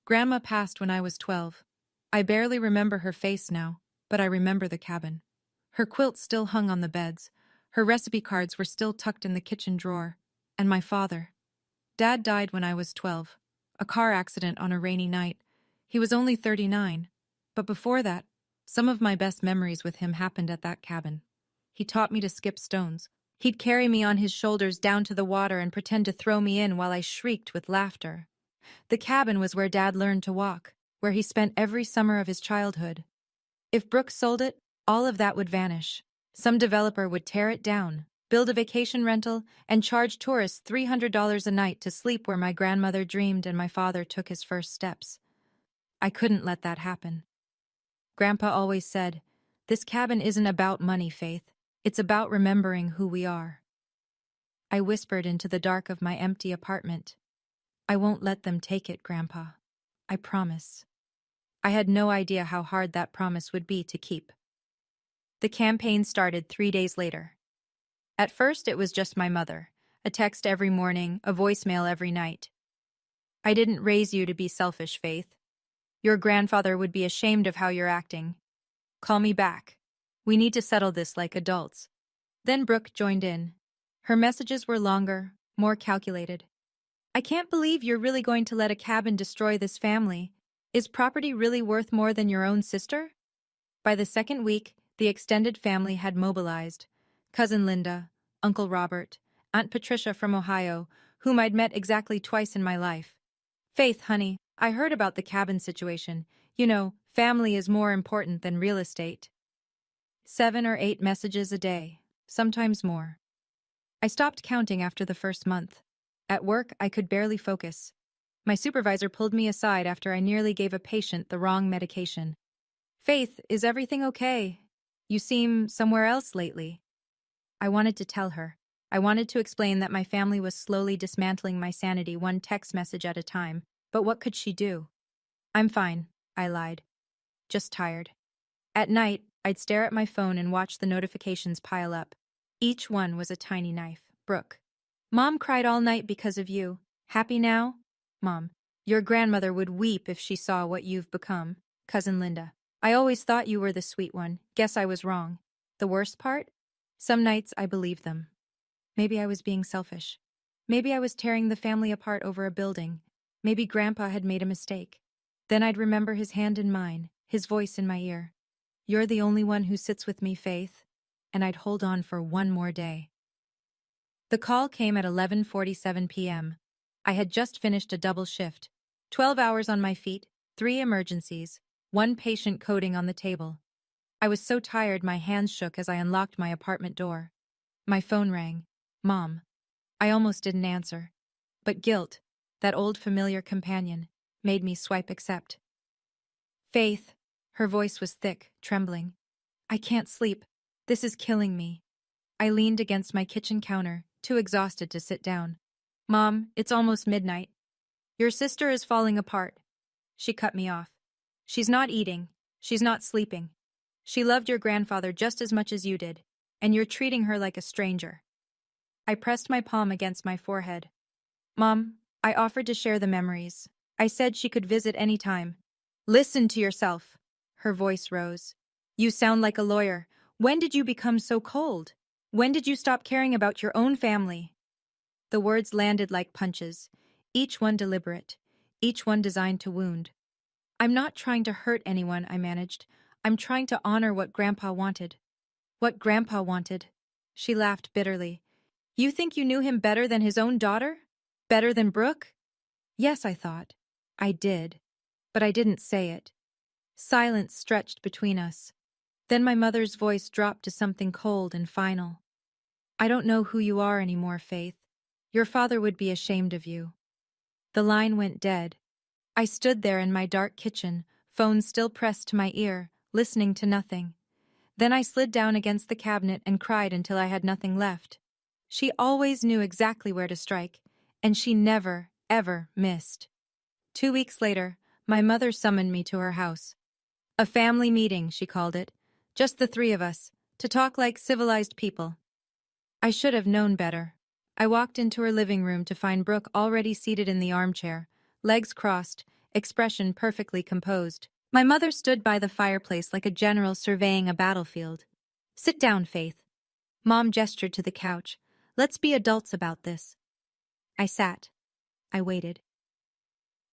Grandma passed when I was 12. I barely remember her face now, but I remember the cabin. Her quilt still hung on the beds. Her recipe cards were still tucked in the kitchen drawer. And my father. Dad died when I was 12. A car accident on a rainy night. He was only 39. But before that, some of my best memories with him happened at that cabin. He taught me to skip stones. He'd carry me on his shoulders down to the water and pretend to throw me in while I shrieked with laughter. The cabin was where Dad learned to walk, where he spent every summer of his childhood. If Brooks sold it, all of that would vanish. Some developer would tear it down, build a vacation rental, and charge tourists $300 a night to sleep where my grandmother dreamed and my father took his first steps. I couldn't let that happen. Grandpa always said, "This cabin isn't about money, Faith. It's about remembering who we are." I whispered into the dark of my empty apartment. "I won't let them take it, Grandpa. I promise." I had no idea how hard that promise would be to keep. The campaign started 3 days later. At first, it was just my mother. A text every morning, a voicemail every night. "I didn't raise you to be selfish, Faith. Your grandfather would be ashamed of how you're acting. Call me back. We need to settle this like adults." Then Brooke joined in. Her messages were longer, more calculated. "I can't believe you're really going to let a cabin destroy this family. Is property really worth more than your own sister?" By the second week, the extended family had mobilized. Cousin Linda, Uncle Robert, Aunt Patricia from Ohio, whom I'd met exactly twice in my life. "Faith, honey, I heard about the cabin situation. You know, family is more important than real estate." 7 or 8 messages a day, sometimes more. I stopped counting after the first month. At work, I could barely focus. My supervisor pulled me aside after I nearly gave a patient the wrong medication. "Faith, is everything okay? You seem somewhere else lately." I wanted to tell her. I wanted to explain that my family was slowly dismantling my sanity one text message at a time, but what could she do? "I'm fine," I lied. "Just tired." At night, I'd stare at my phone and watch the notifications pile up. Each one was a tiny knife. Brooke. "Mom cried all night because of you. Happy now?" Mom. "Your grandmother would weep if she saw what you've become." Cousin Linda. "I always thought you were the sweet one. Guess I was wrong." The worst part? Some nights I believed them. Maybe I was being selfish. Maybe I was tearing the family apart over a building. Maybe Grandpa had made a mistake. Then I'd remember his hand in mine, his voice in my ear. "You're the only one who sits with me, Faith." And I'd hold on for one more day. The call came at 11:47 p.m. I had just finished a double shift. 12 hours on my feet, 3 emergencies, 1 patient coding on the table. I was so tired my hands shook as I unlocked my apartment door. My phone rang. Mom. I almost didn't answer. But guilt, that old familiar companion, made me swipe accept. "Faith." Her voice was thick, trembling. "I can't sleep. This is killing me." I leaned against my kitchen counter, too exhausted to sit down. "Mom, it's almost midnight. Your sister is falling apart." She cut me off. "She's not eating. She's not sleeping. She loved your grandfather just as much as you did, and you're treating her like a stranger." I pressed my palm against my forehead. "Mom, I offered to share the memories. I said she could visit any time." "Listen to yourself." Her voice rose. "You sound like a lawyer. When did you become so cold? When did you stop caring about your own family?" The words landed like punches, each one deliberate, each one designed to wound. "I'm not trying to hurt anyone," I managed. "I'm trying to honor what Grandpa wanted." "What Grandpa wanted?" She laughed bitterly. "You think you knew him better than his own daughter? Better than Brooke?" Yes, I thought. I did. But I didn't say it. Silence stretched between us. Then my mother's voice dropped to something cold and final. "I don't know who you are anymore, Faith. Your father would be ashamed of you." The line went dead. I stood there in my dark kitchen, phone still pressed to my ear, listening to nothing. Then I slid down against the cabinet and cried until I had nothing left. She always knew exactly where to strike, and she never, ever missed. 2 weeks later, my mother summoned me to her house. A family meeting, she called it. Just the three of us, to talk like civilized people. I should have known better. I walked into her living room to find Brooke already seated in the armchair, legs crossed, expression perfectly composed. My mother stood by the fireplace like a general surveying a battlefield. "Sit down, Faith." Mom gestured to the couch. "Let's be adults about this." I sat. I waited.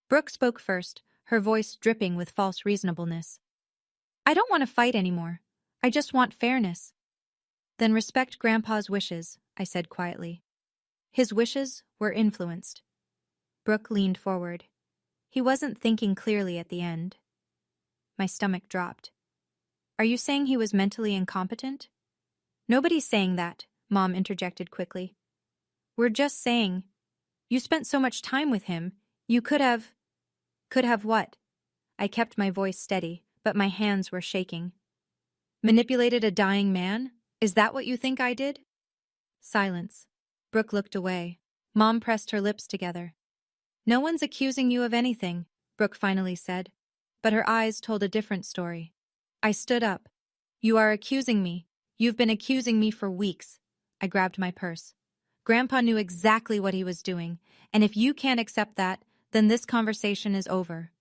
Brooke spoke first, her voice dripping with false reasonableness. "I don't want to fight anymore. I just want fairness." "Then respect Grandpa's wishes," I said quietly. His wishes were influenced. Brooke leaned forward. He wasn't thinking clearly at the end. My stomach dropped. "Are you saying he was mentally incompetent?" "Nobody's saying that," Mom interjected quickly. "We're just saying, you spent so much time with him, you could have..." "Could have what?" I kept my voice steady, but my hands were shaking. "Manipulated a dying man? Is that what you think I did?" Silence. Brooke looked away. Mom pressed her lips together. "No one's accusing you of anything," Brooke finally said. But her eyes told a different story. I stood up. "You are accusing me. You've been accusing me for weeks." I grabbed my purse. "Grandpa knew exactly what he was doing, and if you can't accept that, then this conversation is over."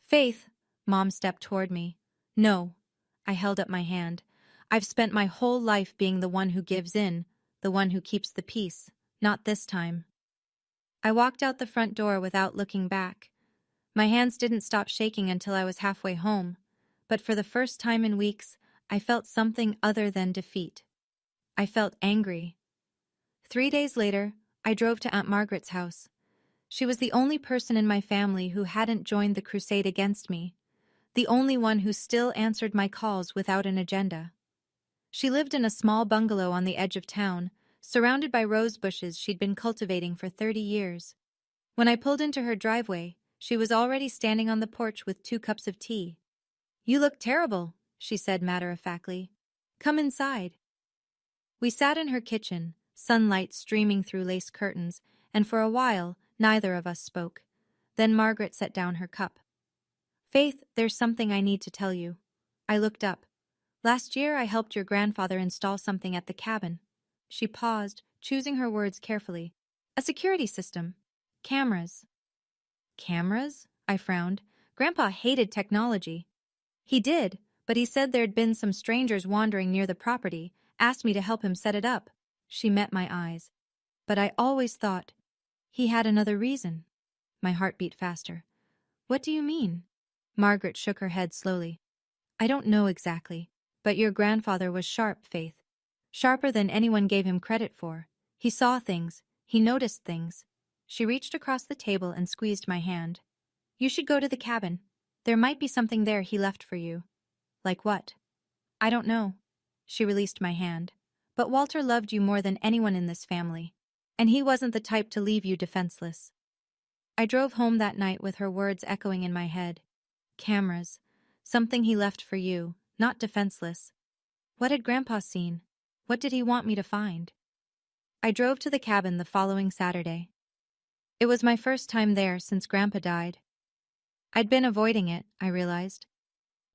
"Faith," Mom stepped toward me. "No." I held up my hand. "I've spent my whole life being the one who gives in, the one who keeps the peace. Not this time." I walked out the front door without looking back. My hands didn't stop shaking until I was halfway home, but for the first time in weeks, I felt something other than defeat. I felt angry. 3 days later, I drove to Aunt Margaret's house. She was the only person in my family who hadn't joined the crusade against me, the only one who still answered my calls without an agenda. She lived in a small bungalow on the edge of town, surrounded by rose bushes she'd been cultivating for 30 years. When I pulled into her driveway, she was already standing on the porch with 2 cups of tea. "You look terrible," she said matter-of-factly. "Come inside." We sat in her kitchen, sunlight streaming through lace curtains, and for a while, neither of us spoke. Then Margaret set down her cup. "Faith, there's something I need to tell you." I looked up. "Last year I helped your grandfather install something at the cabin." She paused, choosing her words carefully. "A security system. Cameras." "Cameras?" I frowned. Grandpa hated technology. "He did, but he said there'd been some strangers wandering near the property, asked me to help him set it up." She met my eyes. "But I always thought he had another reason." My heart beat faster. "What do you mean?" Margaret shook her head slowly. "I don't know exactly, but your grandfather was sharp, Faith. Sharper than anyone gave him credit for. He saw things. He noticed things." She reached across the table and squeezed my hand. "You should go to the cabin. There might be something there he left for you." "Like what?" "I don't know." She released my hand. "But Walter loved you more than anyone in this family. And he wasn't the type to leave you defenseless." I drove home that night with her words echoing in my head. Cameras. Something he left for you, not defenseless. What had Grandpa seen? What did he want me to find? I drove to the cabin the following Saturday. It was my first time there since Grandpa died. I'd been avoiding it, I realized,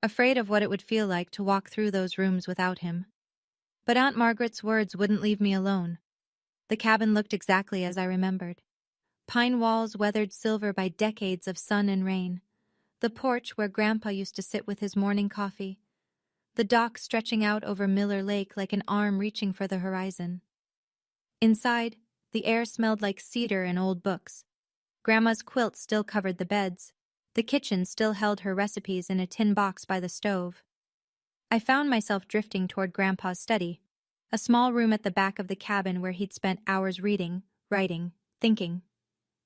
afraid of what it would feel like to walk through those rooms without him. But Aunt Margaret's words wouldn't leave me alone. The cabin looked exactly as I remembered. Pine walls weathered silver by decades of sun and rain. The porch where Grandpa used to sit with his morning coffee. The dock stretching out over Miller Lake like an arm reaching for the horizon. Inside, the air smelled like cedar and old books. Grandma's quilt still covered the beds. The kitchen still held her recipes in a tin box by the stove. I found myself drifting toward Grandpa's study, a small room at the back of the cabin where he'd spent hours reading, writing, thinking.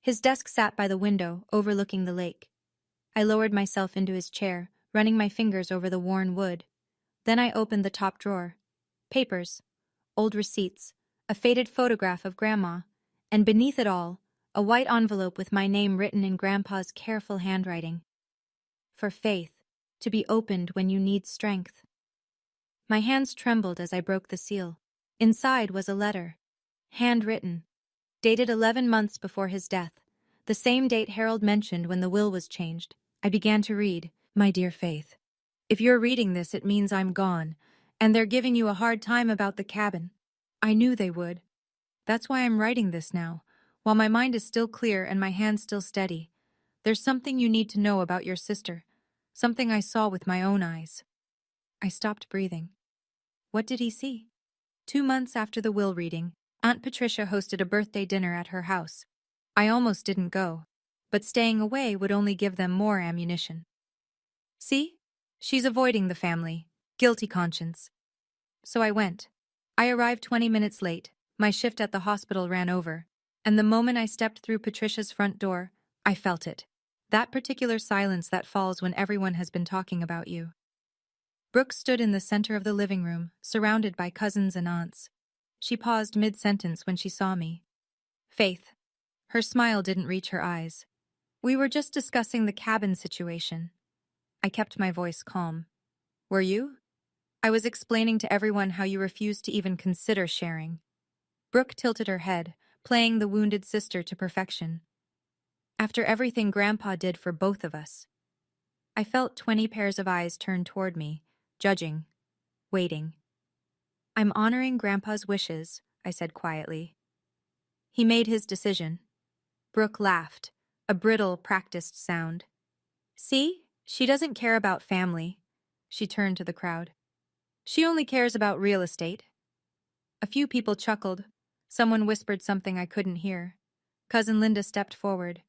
His desk sat by the window, overlooking the lake. I lowered myself into his chair, running my fingers over the worn wood. Then I opened the top drawer. Papers, old receipts, a faded photograph of Grandma, and beneath it all, a white envelope with my name written in Grandpa's careful handwriting. For Faith. to be opened when you need strength. My hands trembled as I broke the seal. Inside was a letter, handwritten, dated 11 months before his death, the same date Harold mentioned when the will was changed. I began to read, "My dear Faith, if you're reading this, it means I'm gone, and they're giving you a hard time about the cabin. I knew they would. That's why I'm writing this now, while my mind is still clear and my hands still steady. There's something you need to know about your sister, something I saw with my own eyes." I stopped breathing. What did he see? 2 months after the will reading, Aunt Patricia hosted a birthday dinner at her house. I almost didn't go, but staying away would only give them more ammunition. See? She's avoiding the family. Guilty conscience. So I went. I arrived 20 minutes late. My shift at the hospital ran over, and the moment I stepped through Patricia's front door, I felt it. That particular silence that falls when everyone has been talking about you. Brooke stood in the center of the living room, surrounded by cousins and aunts. She paused mid-sentence when she saw me. Faith. Her smile didn't reach her eyes. "We were just discussing the cabin situation." I kept my voice calm. "Were you?" "I was explaining to everyone how you refused to even consider sharing." Brooke tilted her head, playing the wounded sister to perfection. "After everything Grandpa did for both of us." I felt 20 pairs of eyes turn toward me, judging, waiting. "I'm honoring Grandpa's wishes," I said quietly. "He made his decision." Brooke laughed, a brittle, practiced sound. "See? She doesn't care about family." She turned to the crowd. "She only cares about real estate." A few people chuckled. Someone whispered something I couldn't hear. Cousin Linda stepped forward.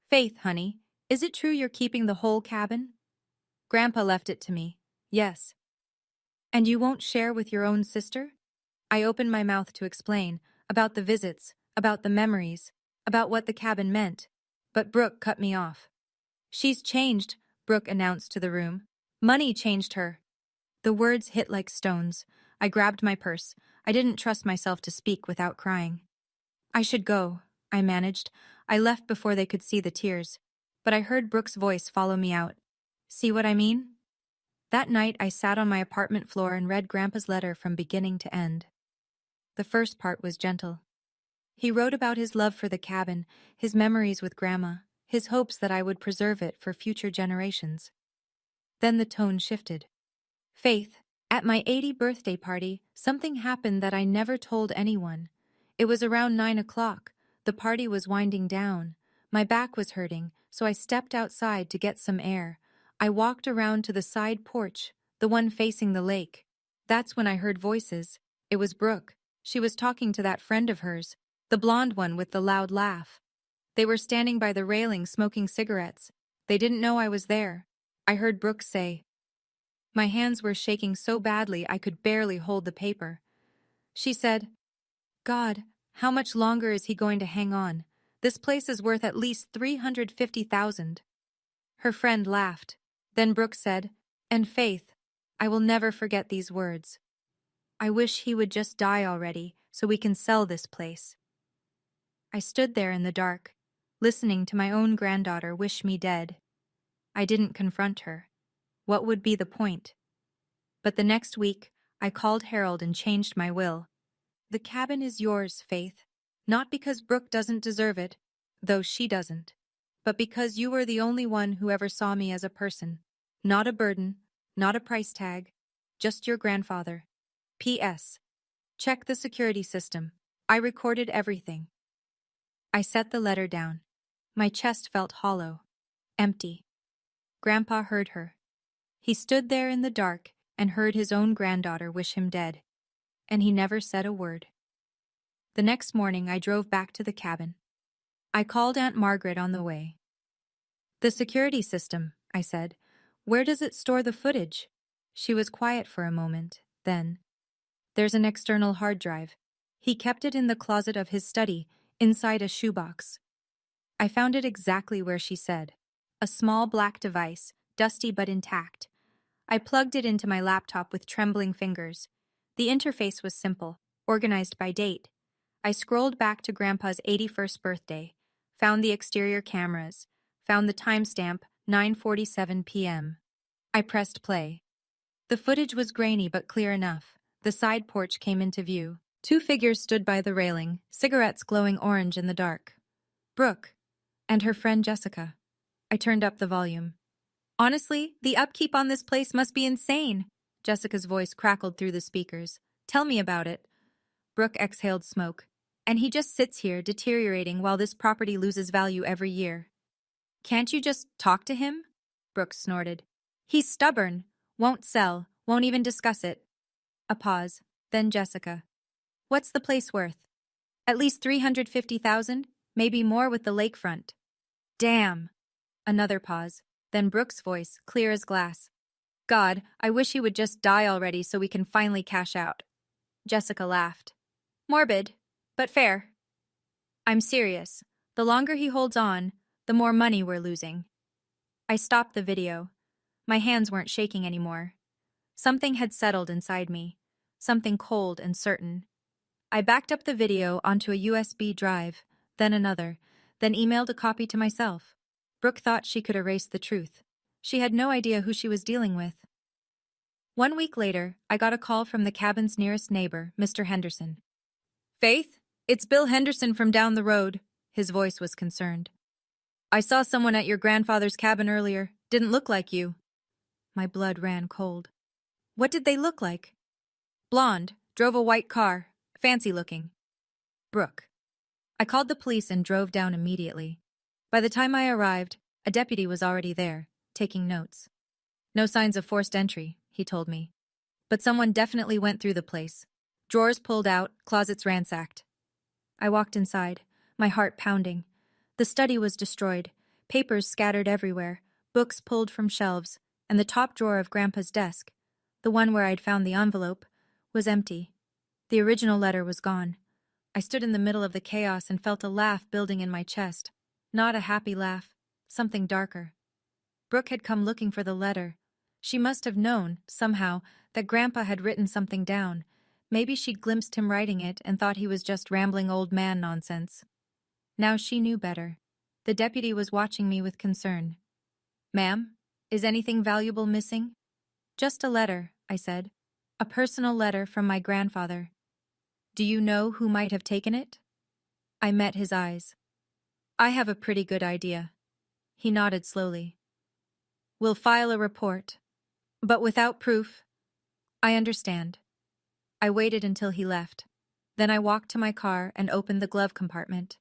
"Faith, honey, is it true you're keeping the whole cabin?" "Grandpa left it to me." "Yes." "And you won't share with your own sister?" I opened my mouth to explain, about the visits, about the memories, about what the cabin meant, but Brooke cut me off. "She's changed," Brooke announced to the room. "Money changed her." The words hit like stones. I grabbed my purse. I didn't trust myself to speak without crying. "I should go," I managed. I left before they could see the tears, but I heard Brooke's voice follow me out. "See what I mean?" That night I sat on my apartment floor and read Grandpa's letter from beginning to end. The first part was gentle. He wrote about his love for the cabin, his memories with Grandma, his hopes that I would preserve it for future generations. Then the tone shifted. "Faith, at my 80th birthday party, something happened that I never told anyone. It was around 9 o'clock. The party was winding down. My back was hurting, so I stepped outside to get some air. I walked around to the side porch, the one facing the lake. That's when I heard voices. It was Brooke. She was talking to that friend of hers, the blonde one with the loud laugh. They were standing by the railing smoking cigarettes. They didn't know I was there. I heard Brooke say..." My hands were shaking so badly I could barely hold the paper. She said, "God, how much longer is he going to hang on? This place is worth at least $350,000. Her friend laughed. Then Brooke said, "And Faith, I will never forget these words. I wish he would just die already so we can sell this place." I stood there in the dark, listening to my own granddaughter wish me dead. I didn't confront her. What would be the point? But the next week, I called Harold and changed my will. "The cabin is yours, Faith. Not because Brooke doesn't deserve it, though she doesn't, but because you were the only one who ever saw me as a person. Not a burden, not a price tag, just your grandfather. P.S. Check the security system. I recorded everything." I set the letter down. My chest felt hollow, empty. Grandpa heard her. He stood there in the dark and heard his own granddaughter wish him dead, and he never said a word. The next morning I drove back to the cabin. I called Aunt Margaret on the way. "The security system," I said. "Where does it store the footage?" She was quiet for a moment, then, "There's an external hard drive. He kept it in the closet of his study, inside a shoebox." I found it exactly where she said. A small black device, dusty but intact. I plugged it into my laptop with trembling fingers. The interface was simple, organized by date. I scrolled back to Grandpa's 81st birthday, found the exterior cameras, found the timestamp 9:47 p.m. I pressed play. The footage was grainy but clear enough. The side porch came into view. Two figures stood by the railing, cigarettes glowing orange in the dark. Brooke and her friend Jessica. I turned up the volume. Honestly, the upkeep on this place must be insane. Jessica's voice crackled through the speakers. Tell me about it. Brooke exhaled smoke. And he just sits here, deteriorating while this property loses value every year. Can't you just talk to him? Brooke snorted. He's stubborn. Won't sell. Won't even discuss it. A pause. Then Jessica. What's the place worth? At least $350,000, maybe more with the lakefront. Damn. Another pause. Then Brooke's voice, clear as glass. God, I wish he would just die already so we can finally cash out. Jessica laughed. Morbid, but fair. I'm serious. The longer he holds on, the more money we're losing. I stopped the video. My hands weren't shaking anymore. Something had settled inside me. Something cold and certain. I backed up the video onto a USB drive, then another, then emailed a copy to myself. Brooke thought she could erase the truth. She had no idea who she was dealing with. 1 week later, I got a call from the cabin's nearest neighbor, Mr. Henderson. Faith, it's Bill Henderson from down the road. His voice was concerned. I saw someone at your grandfather's cabin earlier. Didn't look like you. My blood ran cold. What did they look like? Blonde, drove a white car, fancy looking. Brooke. I called the police and drove down immediately. By the time I arrived, a deputy was already there, taking notes. No signs of forced entry, he told me. But someone definitely went through the place. Drawers pulled out, closets ransacked. I walked inside, my heart pounding. The study was destroyed, papers scattered everywhere, books pulled from shelves, and the top drawer of Grandpa's desk, the one where I'd found the envelope, was empty. The original letter was gone. I stood in the middle of the chaos and felt a laugh building in my chest. Not a happy laugh, something darker. Brooke had come looking for the letter. She must have known, somehow, that Grandpa had written something down. Maybe she'd glimpsed him writing it and thought he was just rambling old man nonsense. Now she knew better. The deputy was watching me with concern. Ma'am, is anything valuable missing? Just a letter, I said. A personal letter from my grandfather. Do you know who might have taken it? I met his eyes. I have a pretty good idea. He nodded slowly. We'll file a report. But without proof. I understand. I waited until he left. Then I walked to my car and opened the glove compartment.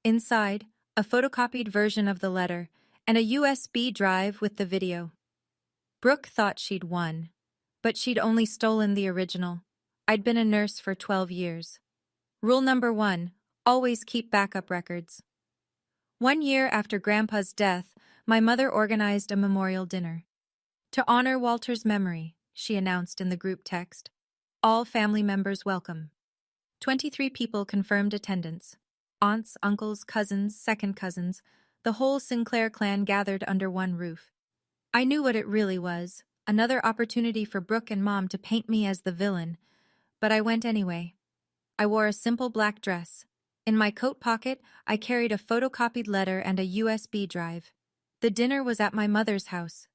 Inside, a photocopied version of the letter and a USB drive with the video. Brooke thought she'd won, but she'd only stolen the original. I'd been a nurse for 12 years. Rule number 1, always keep backup records. 1 year after Grandpa's death, my mother organized a memorial dinner. To honor Walter's memory, she announced in the group text. All family members welcome. 23 people confirmed attendance. Aunts, uncles, cousins, second cousins, the whole Sinclair clan gathered under one roof. I knew what it really was, another opportunity for Brooke and Mom to paint me as the villain, but I went anyway. I wore a simple black dress. In my coat pocket, I carried a photocopied letter and a USB drive. The dinner was at my mother's house.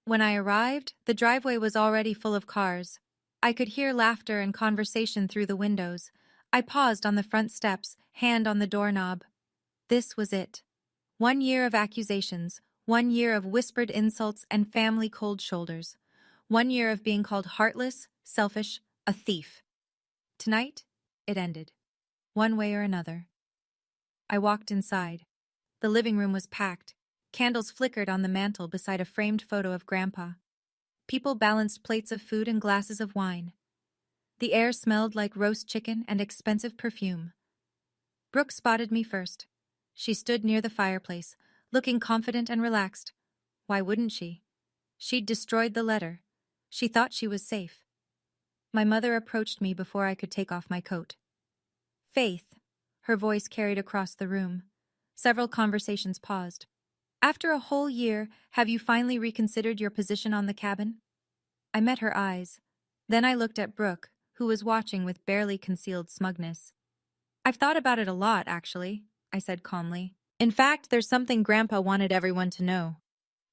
When I arrived, the driveway was already full of cars. I could hear laughter and conversation through the windows. I paused on the front steps, hand on the doorknob. This was it. 1 year of accusations, 1 year of whispered insults and family cold shoulders. 1 year of being called heartless, selfish, a thief. Tonight, it ended. One way or another. I walked inside. The living room was packed. Candles flickered on the mantel beside a framed photo of Grandpa. People balanced plates of food and glasses of wine. The air smelled like roast chicken and expensive perfume. Brooke spotted me first. She stood near the fireplace, looking confident and relaxed. Why wouldn't she? She'd destroyed the letter. She thought she was safe. My mother approached me before I could take off my coat. Faith, her voice carried across the room. Several conversations paused. After a whole year, have you finally reconsidered your position on the cabin? I met her eyes. Then I looked at Brooke, who was watching with barely concealed smugness. I've thought about it a lot, actually, I said calmly. In fact, there's something Grandpa wanted everyone to know.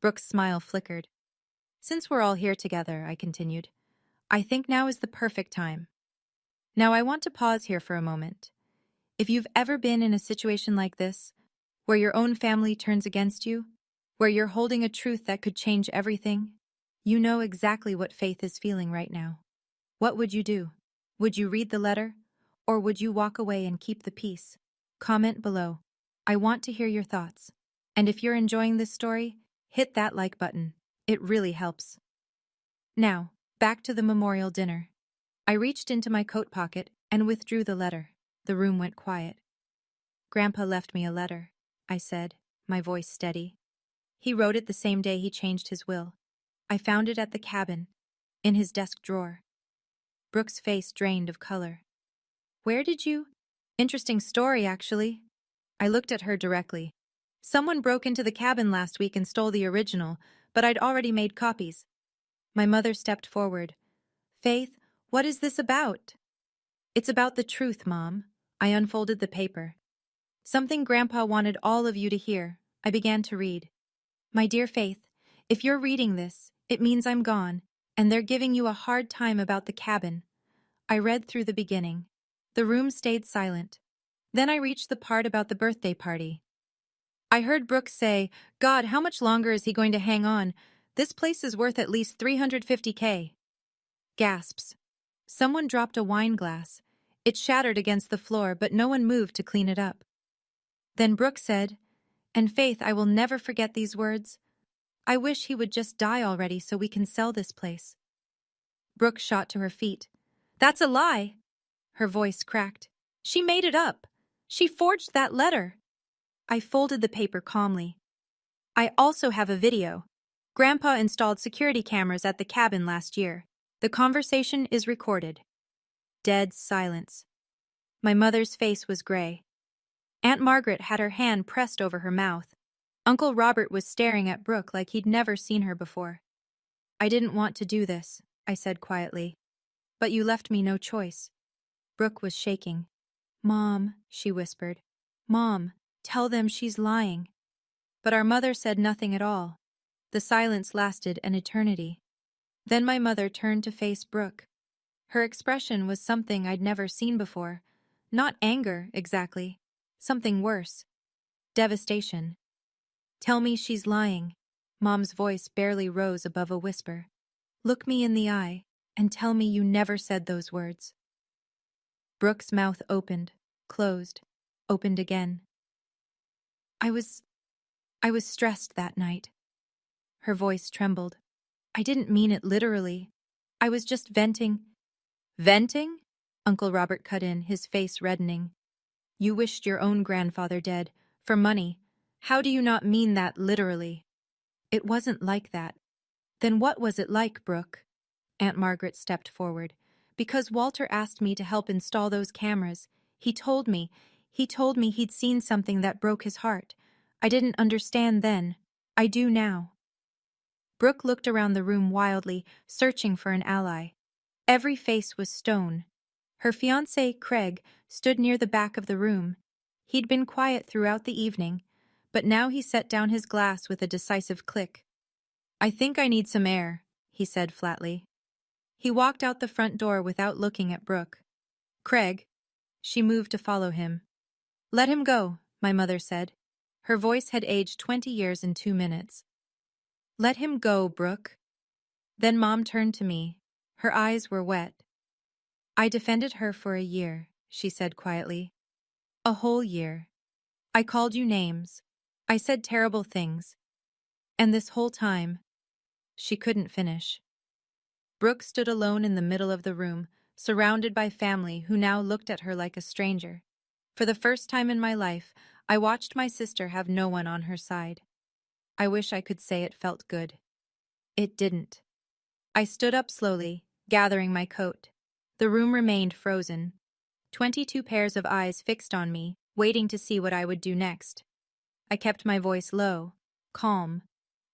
Brooke's smile flickered. Since we're all here together, I continued, I think now is the perfect time. Now I want to pause here for a moment. If you've ever been in a situation like this, where your own family turns against you, where you're holding a truth that could change everything, you know exactly what Faith is feeling right now. What would you do? Would you read the letter? Or would you walk away and keep the peace? Comment below. I want to hear your thoughts. And if you're enjoying this story, hit that like button. It really helps. Now, back to the memorial dinner. I reached into my coat pocket and withdrew the letter. The room went quiet. Grandpa left me a letter, I said, my voice steady. He wrote it the same day he changed his will. I found it at the cabin, in his desk drawer. Brooke's face drained of color. Where did you? Interesting story, actually. I looked at her directly. Someone broke into the cabin last week and stole the original, but I'd already made copies. My mother stepped forward. Faith, what is this about? It's about the truth, Mom. I unfolded the paper. Something Grandpa wanted all of you to hear. I began to read. My dear Faith, if you're reading this, it means I'm gone, and they're giving you a hard time about the cabin. I read through the beginning. The room stayed silent. Then I reached the part about the birthday party. I heard Brooke say, God, how much longer is he going to hang on? This place is worth at least $350K. Gasps. Someone dropped a wine glass. It shattered against the floor, but no one moved to clean it up. Then Brooke said, and Faith, I will never forget these words. I wish he would just die already so we can sell this place. Brooke shot to her feet. That's a lie. Her voice cracked. She made it up. She forged that letter. I folded the paper calmly. I also have a video. Grandpa installed security cameras at the cabin last year. The conversation is recorded. Dead silence. My mother's face was gray. Aunt Margaret had her hand pressed over her mouth. Uncle Robert was staring at Brooke like he'd never seen her before. I didn't want to do this, I said quietly. But you left me no choice. Brooke was shaking. Mom, she whispered. Mom, tell them she's lying. But our mother said nothing at all. The silence lasted an eternity. Then my mother turned to face Brooke. Her expression was something I'd never seen before. Not anger, exactly. Something worse. Devastation. Tell me she's lying. Mom's voice barely rose above a whisper. Look me in the eye and tell me you never said those words. Brooke's mouth opened, closed, opened again. I was stressed that night. Her voice trembled. I didn't mean it literally. I was just venting. Venting? Uncle Robert cut in, his face reddening. You wished your own grandfather dead, for money. How do you not mean that literally? It wasn't like that. Then what was it like, Brooke? Aunt Margaret stepped forward. Because Walter asked me to help install those cameras. He told me he'd seen something that broke his heart. I didn't understand then. I do now. Brooke looked around the room wildly, searching for an ally. Every face was stone. Her fiancé, Craig, stood near the back of the room. He'd been quiet throughout the evening, but now he set down his glass with a decisive click. I think I need some air, he said flatly. He walked out the front door without looking at Brooke. Craig. She moved to follow him. Let him go, my mother said. Her voice had aged 20 years in 2 minutes. Let him go, Brooke. Then Mom turned to me. Her eyes were wet. I defended her for a year, she said quietly. A whole year. I called you names. I said terrible things. And this whole time, she couldn't finish. Brooke stood alone in the middle of the room, surrounded by family who now looked at her like a stranger. For the first time in my life, I watched my sister have no one on her side. I wish I could say it felt good. It didn't. I stood up slowly, gathering my coat. The room remained frozen. 22 pairs of eyes fixed on me, waiting to see what I would do next. I kept my voice low, calm,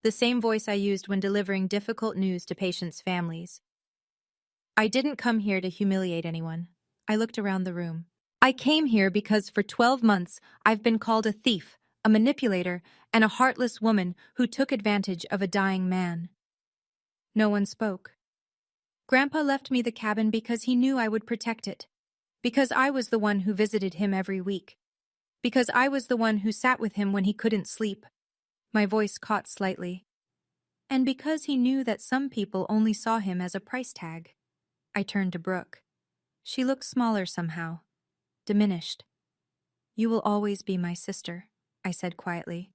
the same voice I used when delivering difficult news to patients' families. I didn't come here to humiliate anyone. I looked around the room. I came here because for 12 months I've been called a thief, a manipulator, and a heartless woman who took advantage of a dying man. No one spoke. Grandpa left me the cabin because he knew I would protect it. Because I was the one who visited him every week. Because I was the one who sat with him when he couldn't sleep. My voice caught slightly. And because he knew that some people only saw him as a price tag. I turned to Brooke. She looked smaller somehow. Diminished. You will always be my sister, I said quietly.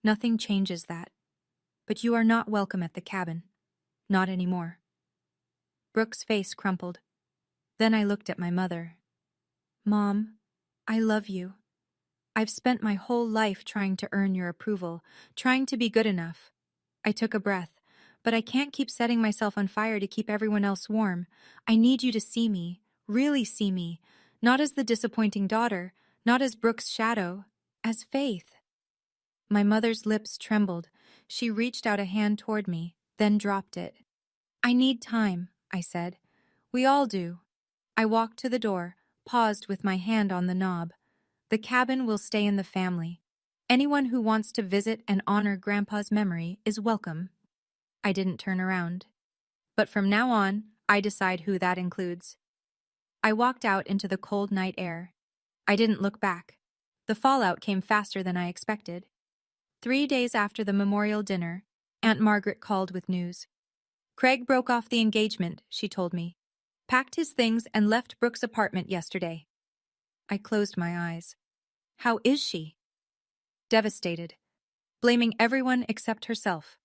Nothing changes that. But you are not welcome at the cabin. Not anymore. Brooke's face crumpled. Then I looked at my mother. Mom, I love you. I've spent my whole life trying to earn your approval, trying to be good enough. I took a breath, but I can't keep setting myself on fire to keep everyone else warm. I need you to see me, really see me, not as the disappointing daughter, not as Brooke's shadow, as Faith. My mother's lips trembled. She reached out a hand toward me, then dropped it. I need time, I said. We all do. I walked to the door, paused with my hand on the knob. The cabin will stay in the family. Anyone who wants to visit and honor Grandpa's memory is welcome. I didn't turn around. But from now on, I decide who that includes. I walked out into the cold night air. I didn't look back. The fallout came faster than I expected. 3 days after the memorial dinner, Aunt Margaret called with news. Craig broke off the engagement, she told me. Packed his things and left Brooke's apartment yesterday. I closed my eyes. How is she? Devastated. Blaming everyone except herself.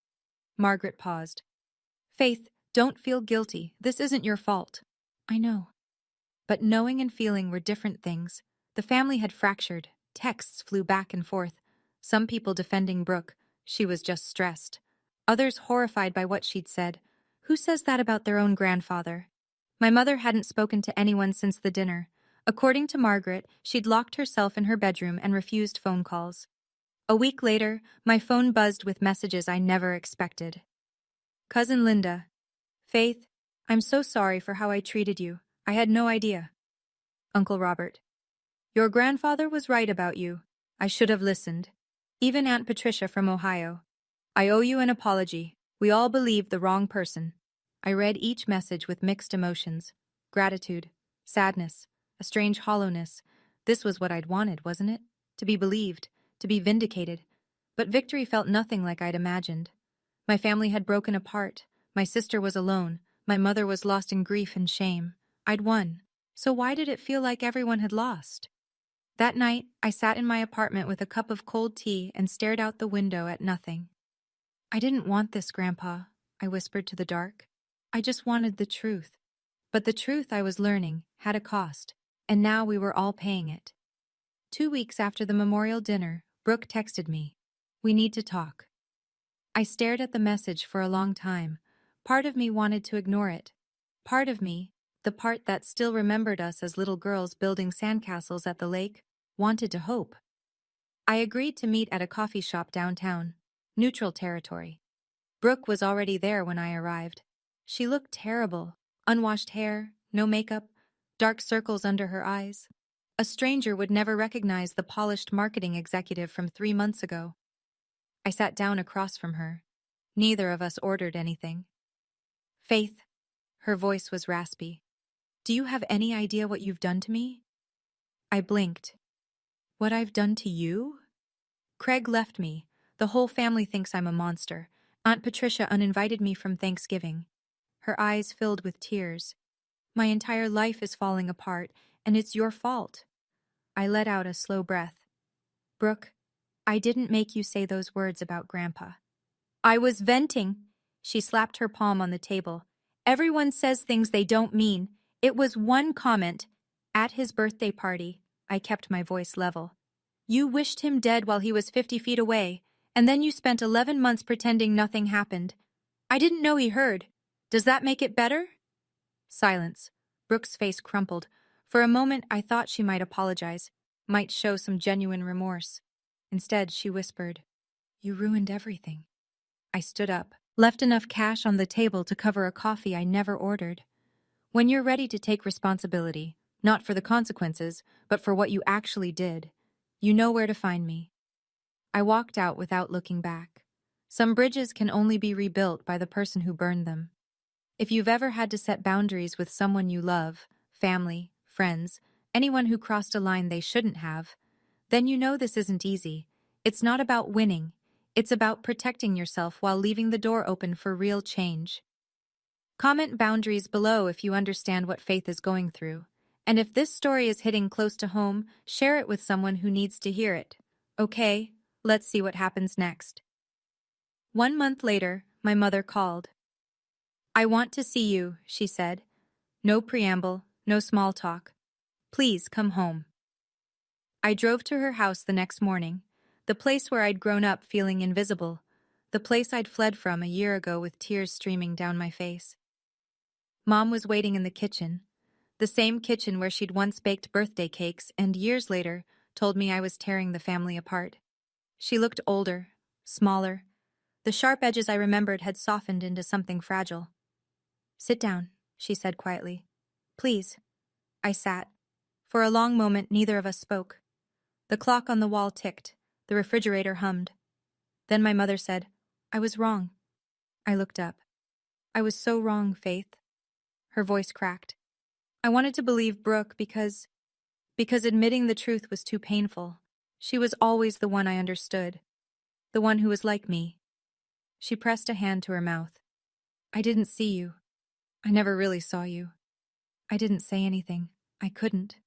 Margaret paused. Faith, don't feel guilty. This isn't your fault. I know. But knowing and feeling were different things. The family had fractured. Texts flew back and forth. Some people defending Brooke. She was just stressed. Others horrified by what she'd said. Who says that about their own grandfather? My mother hadn't spoken to anyone since the dinner. According to Margaret, she'd locked herself in her bedroom and refused phone calls. A week later, my phone buzzed with messages I never expected. Cousin Linda. Faith, I'm so sorry for how I treated you. I had no idea. Uncle Robert. Your grandfather was right about you. I should have listened. Even Aunt Patricia from Ohio. I owe you an apology. We all believed the wrong person. I read each message with mixed emotions. Gratitude, sadness, a strange hollowness. This was what I'd wanted, wasn't it? To be believed, to be vindicated. But victory felt nothing like I'd imagined. My family had broken apart. My sister was alone. My mother was lost in grief and shame. I'd won. So why did it feel like everyone had lost? That night, I sat in my apartment with a cup of cold tea and stared out the window at nothing. I didn't want this, Grandpa, I whispered to the dark. I just wanted the truth. But the truth I was learning had a cost, and now we were all paying it. 2 weeks after the memorial dinner, Brooke texted me. We need to talk. I stared at the message for a long time. Part of me wanted to ignore it. Part of me, the part that still remembered us as little girls building sandcastles at the lake, wanted to hope. I agreed to meet at a coffee shop downtown, neutral territory. Brooke was already there when I arrived. She looked terrible. Unwashed hair, no makeup, dark circles under her eyes. A stranger would never recognize the polished marketing executive from 3 months ago. I sat down across from her. Neither of us ordered anything. Faith, her voice was raspy. Do you have any idea what you've done to me? I blinked. What I've done to you? Craig left me. The whole family thinks I'm a monster. Aunt Patricia uninvited me from Thanksgiving. Her eyes filled with tears. My entire life is falling apart, and it's your fault. I let out a slow breath. Brooke, I didn't make you say those words about Grandpa. I was venting. She slapped her palm on the table. Everyone says things they don't mean. It was one comment. At his birthday party, I kept my voice level. You wished him dead while he was 50 feet away, and then you spent 11 months pretending nothing happened. I didn't know he heard. Does that make it better? Silence. Brooke's face crumpled. For a moment, I thought she might apologize, might show some genuine remorse. Instead, she whispered, You ruined everything. I stood up, left enough cash on the table to cover a coffee I never ordered. When you're ready to take responsibility, not for the consequences, but for what you actually did, you know where to find me. I walked out without looking back. Some bridges can only be rebuilt by the person who burned them. If you've ever had to set boundaries with someone you love, family, friends, anyone who crossed a line they shouldn't have, then you know this isn't easy. It's not about winning. It's about protecting yourself while leaving the door open for real change. Comment boundaries below if you understand what Faith is going through. And if this story is hitting close to home, share it with someone who needs to hear it. Okay, let's see what happens next. 1 month later, my mother called. "I want to see you," she said. "No preamble, no small talk. Please come home." I drove to her house the next morning, the place where I'd grown up feeling invisible, the place I'd fled from a year ago with tears streaming down my face. Mom was waiting in the kitchen, the same kitchen where she'd once baked birthday cakes and years later told me I was tearing the family apart. She looked older, smaller. The sharp edges I remembered had softened into something fragile. "Sit down," she said quietly. "Please." I sat. For a long moment, neither of us spoke. The clock on the wall ticked. The refrigerator hummed. Then my mother said, "I was wrong." I looked up. "I was so wrong, Faith." Her voice cracked. I wanted to believe Brooke because admitting the truth was too painful. She was always the one I understood. The one who was like me. She pressed a hand to her mouth. "I didn't see you. I never really saw you. I didn't say anything. I couldn't."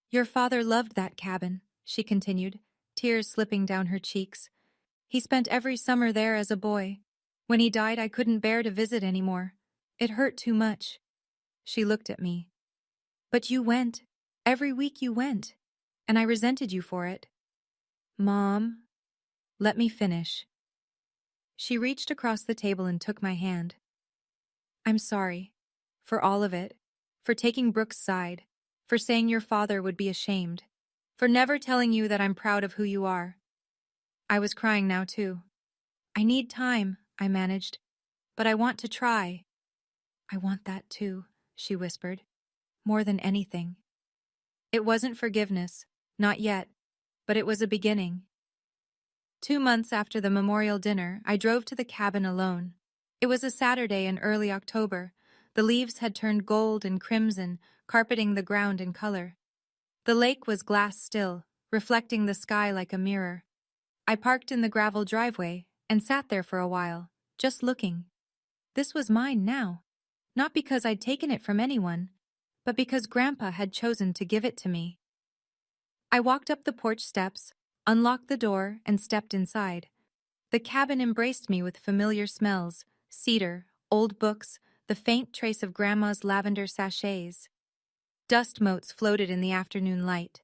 "Your father loved that cabin," she continued, tears slipping down her cheeks. "He spent every summer there as a boy. When he died, I couldn't bear to visit anymore. It hurt too much." She looked at me. "But you went. Every week you went. And I resented you for it." "Mom, let me finish." She reached across the table and took my hand. "I'm sorry. For all of it. For taking Brooke's side. For saying your father would be ashamed. For never telling you that I'm proud of who you are." I was crying now too. "I need time," I managed. "But I want to try." "I want that too," she whispered. "More than anything." It wasn't forgiveness. Not yet. But it was a beginning. 2 months after the memorial dinner, I drove to the cabin alone. It was a Saturday in early October. The leaves had turned gold and crimson, carpeting the ground in color. The lake was glass still, reflecting the sky like a mirror. I parked in the gravel driveway and sat there for a while, just looking. This was mine now. Not because I'd taken it from anyone, but because Grandpa had chosen to give it to me. I walked up the porch steps, unlocked the door, and stepped inside. The cabin embraced me with familiar smells: cedar, old books, the faint trace of Grandma's lavender sachets. Dust motes floated in the afternoon light.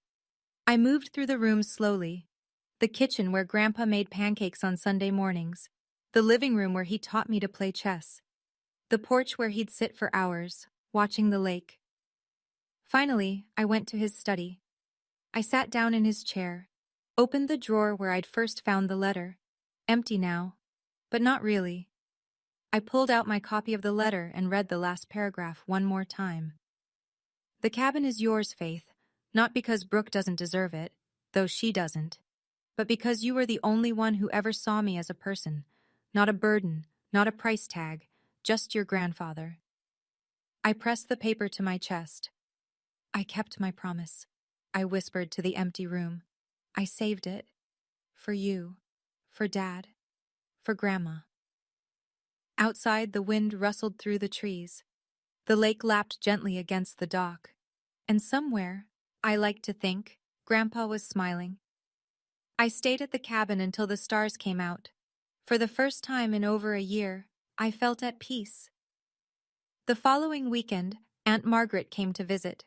I moved through the rooms slowly. The kitchen where Grandpa made pancakes on Sunday mornings. The living room where he taught me to play chess. The porch where he'd sit for hours, watching the lake. Finally, I went to his study. I sat down in his chair, opened the drawer where I'd first found the letter. Empty now, but not really. I pulled out my copy of the letter and read the last paragraph one more time. "The cabin is yours, Faith, not because Brooke doesn't deserve it, though she doesn't, but because you were the only one who ever saw me as a person, not a burden, not a price tag, just your grandfather." I pressed the paper to my chest. "I kept my promise," I whispered to the empty room. "I saved it. For you. For Dad. For Grandma." Outside, the wind rustled through the trees. The lake lapped gently against the dock. And somewhere, I like to think, Grandpa was smiling. I stayed at the cabin until the stars came out. For the first time in over a year, I felt at peace. The following weekend, Aunt Margaret came to visit.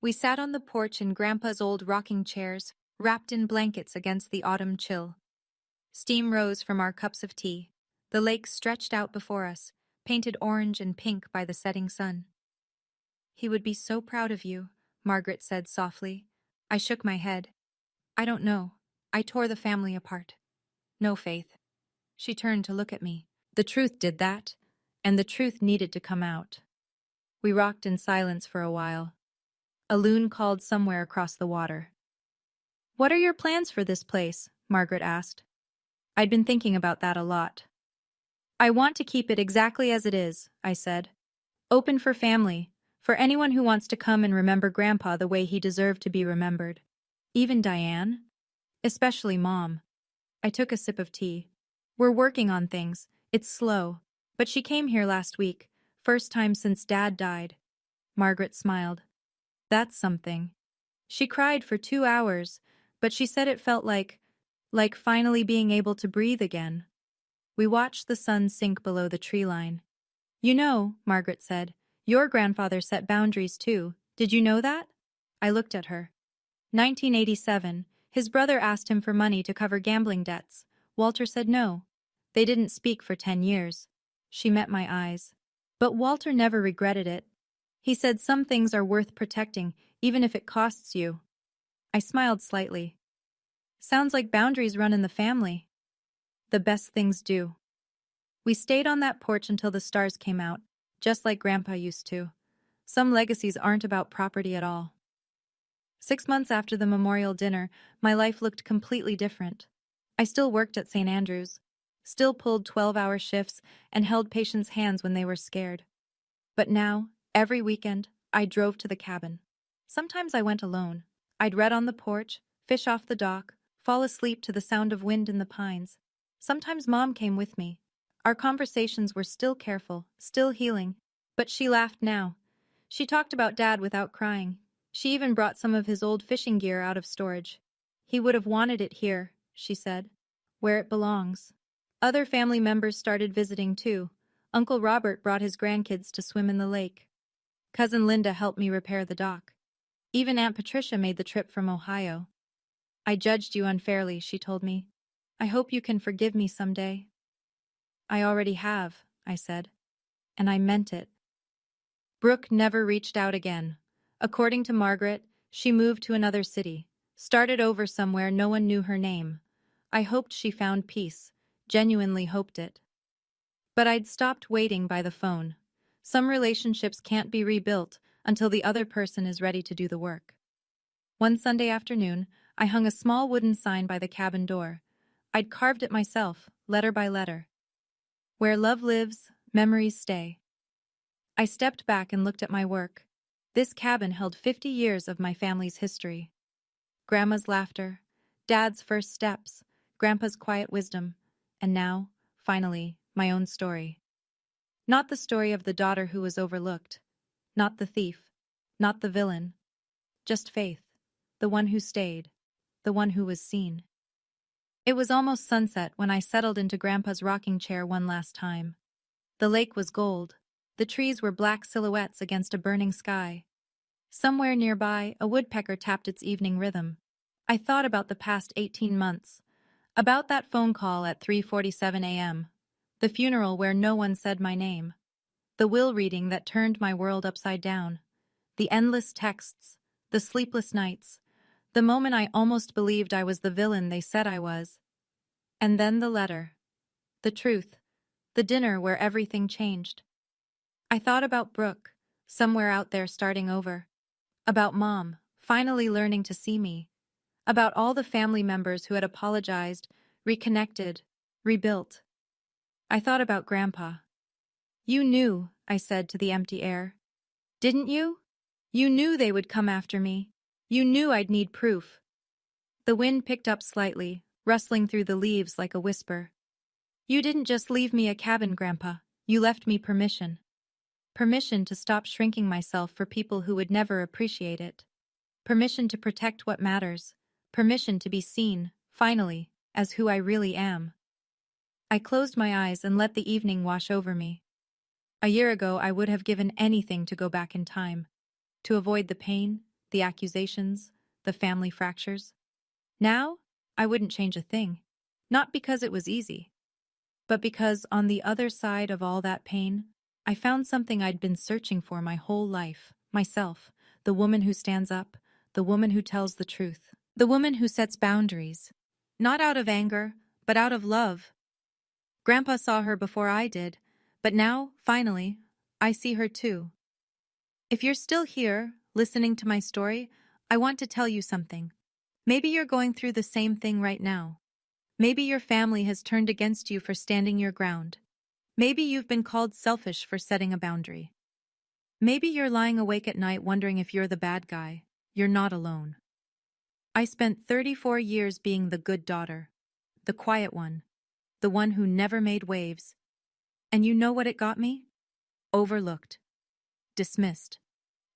We sat on the porch in Grandpa's old rocking chairs, wrapped in blankets against the autumn chill. Steam rose from our cups of tea. The lake stretched out before us, painted orange and pink by the setting sun. "He would be so proud of you," Margaret said softly. I shook my head. "I don't know. I tore the family apart." "No, Faith." She turned to look at me. "The truth did that, and the truth needed to come out." We rocked in silence for a while. A loon called somewhere across the water. "What are your plans for this place?" Margaret asked. I'd been thinking about that a lot. I want to keep it exactly as it is, I said. Open for family, for anyone who wants to come and remember Grandpa the way he deserved to be remembered. Even Diane? Especially Mom. I took a sip of tea. We're working on things. It's slow. But she came here last week, first time since Dad died. Margaret smiled. That's something. She cried for 2 hours, but she said it felt like finally being able to breathe again. We watched the sun sink below the tree line. You know, Margaret said, your grandfather set boundaries too. Did you know that? I looked at her. 1987, his brother asked him for money to cover gambling debts. Walter said no. They didn't speak for 10 years. She met my eyes. But Walter never regretted it. He said some things are worth protecting, even if it costs you. I smiled slightly. Sounds like boundaries run in the family. The best things do. We stayed on that porch until the stars came out, just like Grandpa used to. Some legacies aren't about property at all. 6 months after the memorial dinner, my life looked completely different. I still worked at St. Andrew's, still pulled 12-hour shifts and held patients' hands when they were scared. But now, every weekend, I drove to the cabin. Sometimes I went alone. I'd read on the porch, fish off the dock, fall asleep to the sound of wind in the pines. Sometimes Mom came with me. Our conversations were still careful, still healing, but she laughed now. She talked about Dad without crying. She even brought some of his old fishing gear out of storage. He would have wanted it here, she said, where it belongs. Other family members started visiting too. Uncle Robert brought his grandkids to swim in the lake. Cousin Linda helped me repair the dock. Even Aunt Patricia made the trip from Ohio. I judged you unfairly, she told me. I hope you can forgive me someday. I already have, I said. And I meant it. Brooke never reached out again. According to Margaret, she moved to another city, started over somewhere no one knew her name. I hoped she found peace, genuinely hoped it. But I'd stopped waiting by the phone. Some relationships can't be rebuilt until the other person is ready to do the work. One Sunday afternoon, I hung a small wooden sign by the cabin door. I'd carved it myself, letter by letter. Where love lives, memories stay. I stepped back and looked at my work. This cabin held 50 years of my family's history. Grandma's laughter, Dad's first steps, Grandpa's quiet wisdom, and now, finally, my own story. Not the story of the daughter who was overlooked, not the thief, not the villain, just Faith, the one who stayed, the one who was seen. It was almost sunset when I settled into Grandpa's rocking chair one last time. The lake was gold. The trees were black silhouettes against a burning sky. Somewhere nearby, a woodpecker tapped its evening rhythm. I thought about the past 18 months, about that phone call at 3:47 a.m., the funeral where no one said my name, the will reading that turned my world upside down, the endless texts, the sleepless nights, the moment I almost believed I was the villain they said I was. And then the letter. The truth. The dinner where everything changed. I thought about Brooke, somewhere out there starting over. About Mom, finally learning to see me. About all the family members who had apologized, reconnected, rebuilt. I thought about Grandpa. You knew, I said to the empty air. Didn't you? You knew they would come after me. You knew I'd need proof. The wind picked up slightly, rustling through the leaves like a whisper. You didn't just leave me a cabin, Grandpa. You left me permission. Permission to stop shrinking myself for people who would never appreciate it. Permission to protect what matters. Permission to be seen, finally, as who I really am. I closed my eyes and let the evening wash over me. A year ago, I would have given anything to go back in time, to avoid the pain, the accusations, the family fractures. Now, I wouldn't change a thing. Not because it was easy, but because on the other side of all that pain, I found something I'd been searching for my whole life, myself, the woman who stands up, the woman who tells the truth, the woman who sets boundaries, not out of anger, but out of love. Grandpa saw her before I did, but now, finally, I see her too. If you're still here, listening to my story, I want to tell you something. Maybe you're going through the same thing right now. Maybe your family has turned against you for standing your ground. Maybe you've been called selfish for setting a boundary. Maybe you're lying awake at night wondering if you're the bad guy. You're not alone. I spent 34 years being the good daughter, the quiet one, the one who never made waves. And you know what it got me? Overlooked, dismissed,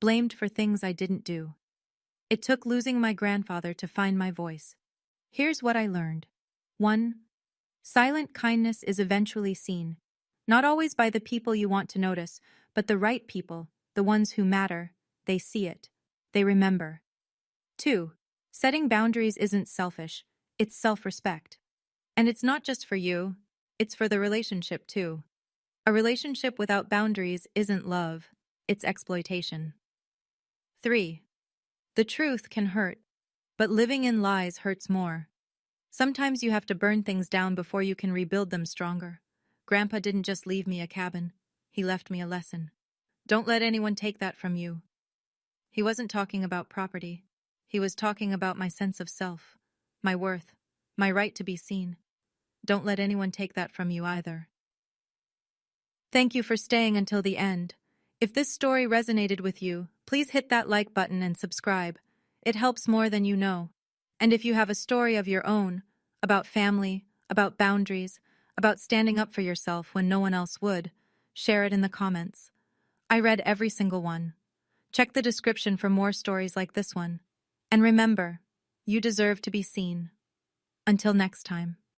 blamed for things I didn't do. It took losing my grandfather to find my voice. Here's what I learned. 1. Silent kindness is eventually seen. Not always by the people you want to notice, but the right people, the ones who matter. They see it. They remember. 2. Setting boundaries isn't selfish. It's self-respect. And it's not just for you. It's for the relationship too. A relationship without boundaries isn't love. It's exploitation. 3. The truth can hurt, but living in lies hurts more. Sometimes you have to burn things down before you can rebuild them stronger. Grandpa didn't just leave me a cabin. He left me a lesson. Don't let anyone take that from you. He wasn't talking about property. He was talking about my sense of self, my worth, my right to be seen. Don't let anyone take that from you either. Thank you for staying until the end. If this story resonated with you, please hit that like button and subscribe. It helps more than you know. And if you have a story of your own, about family, about boundaries, about standing up for yourself when no one else would, share it in the comments. I read every single one. Check the description for more stories like this one. And remember, you deserve to be seen. Until next time.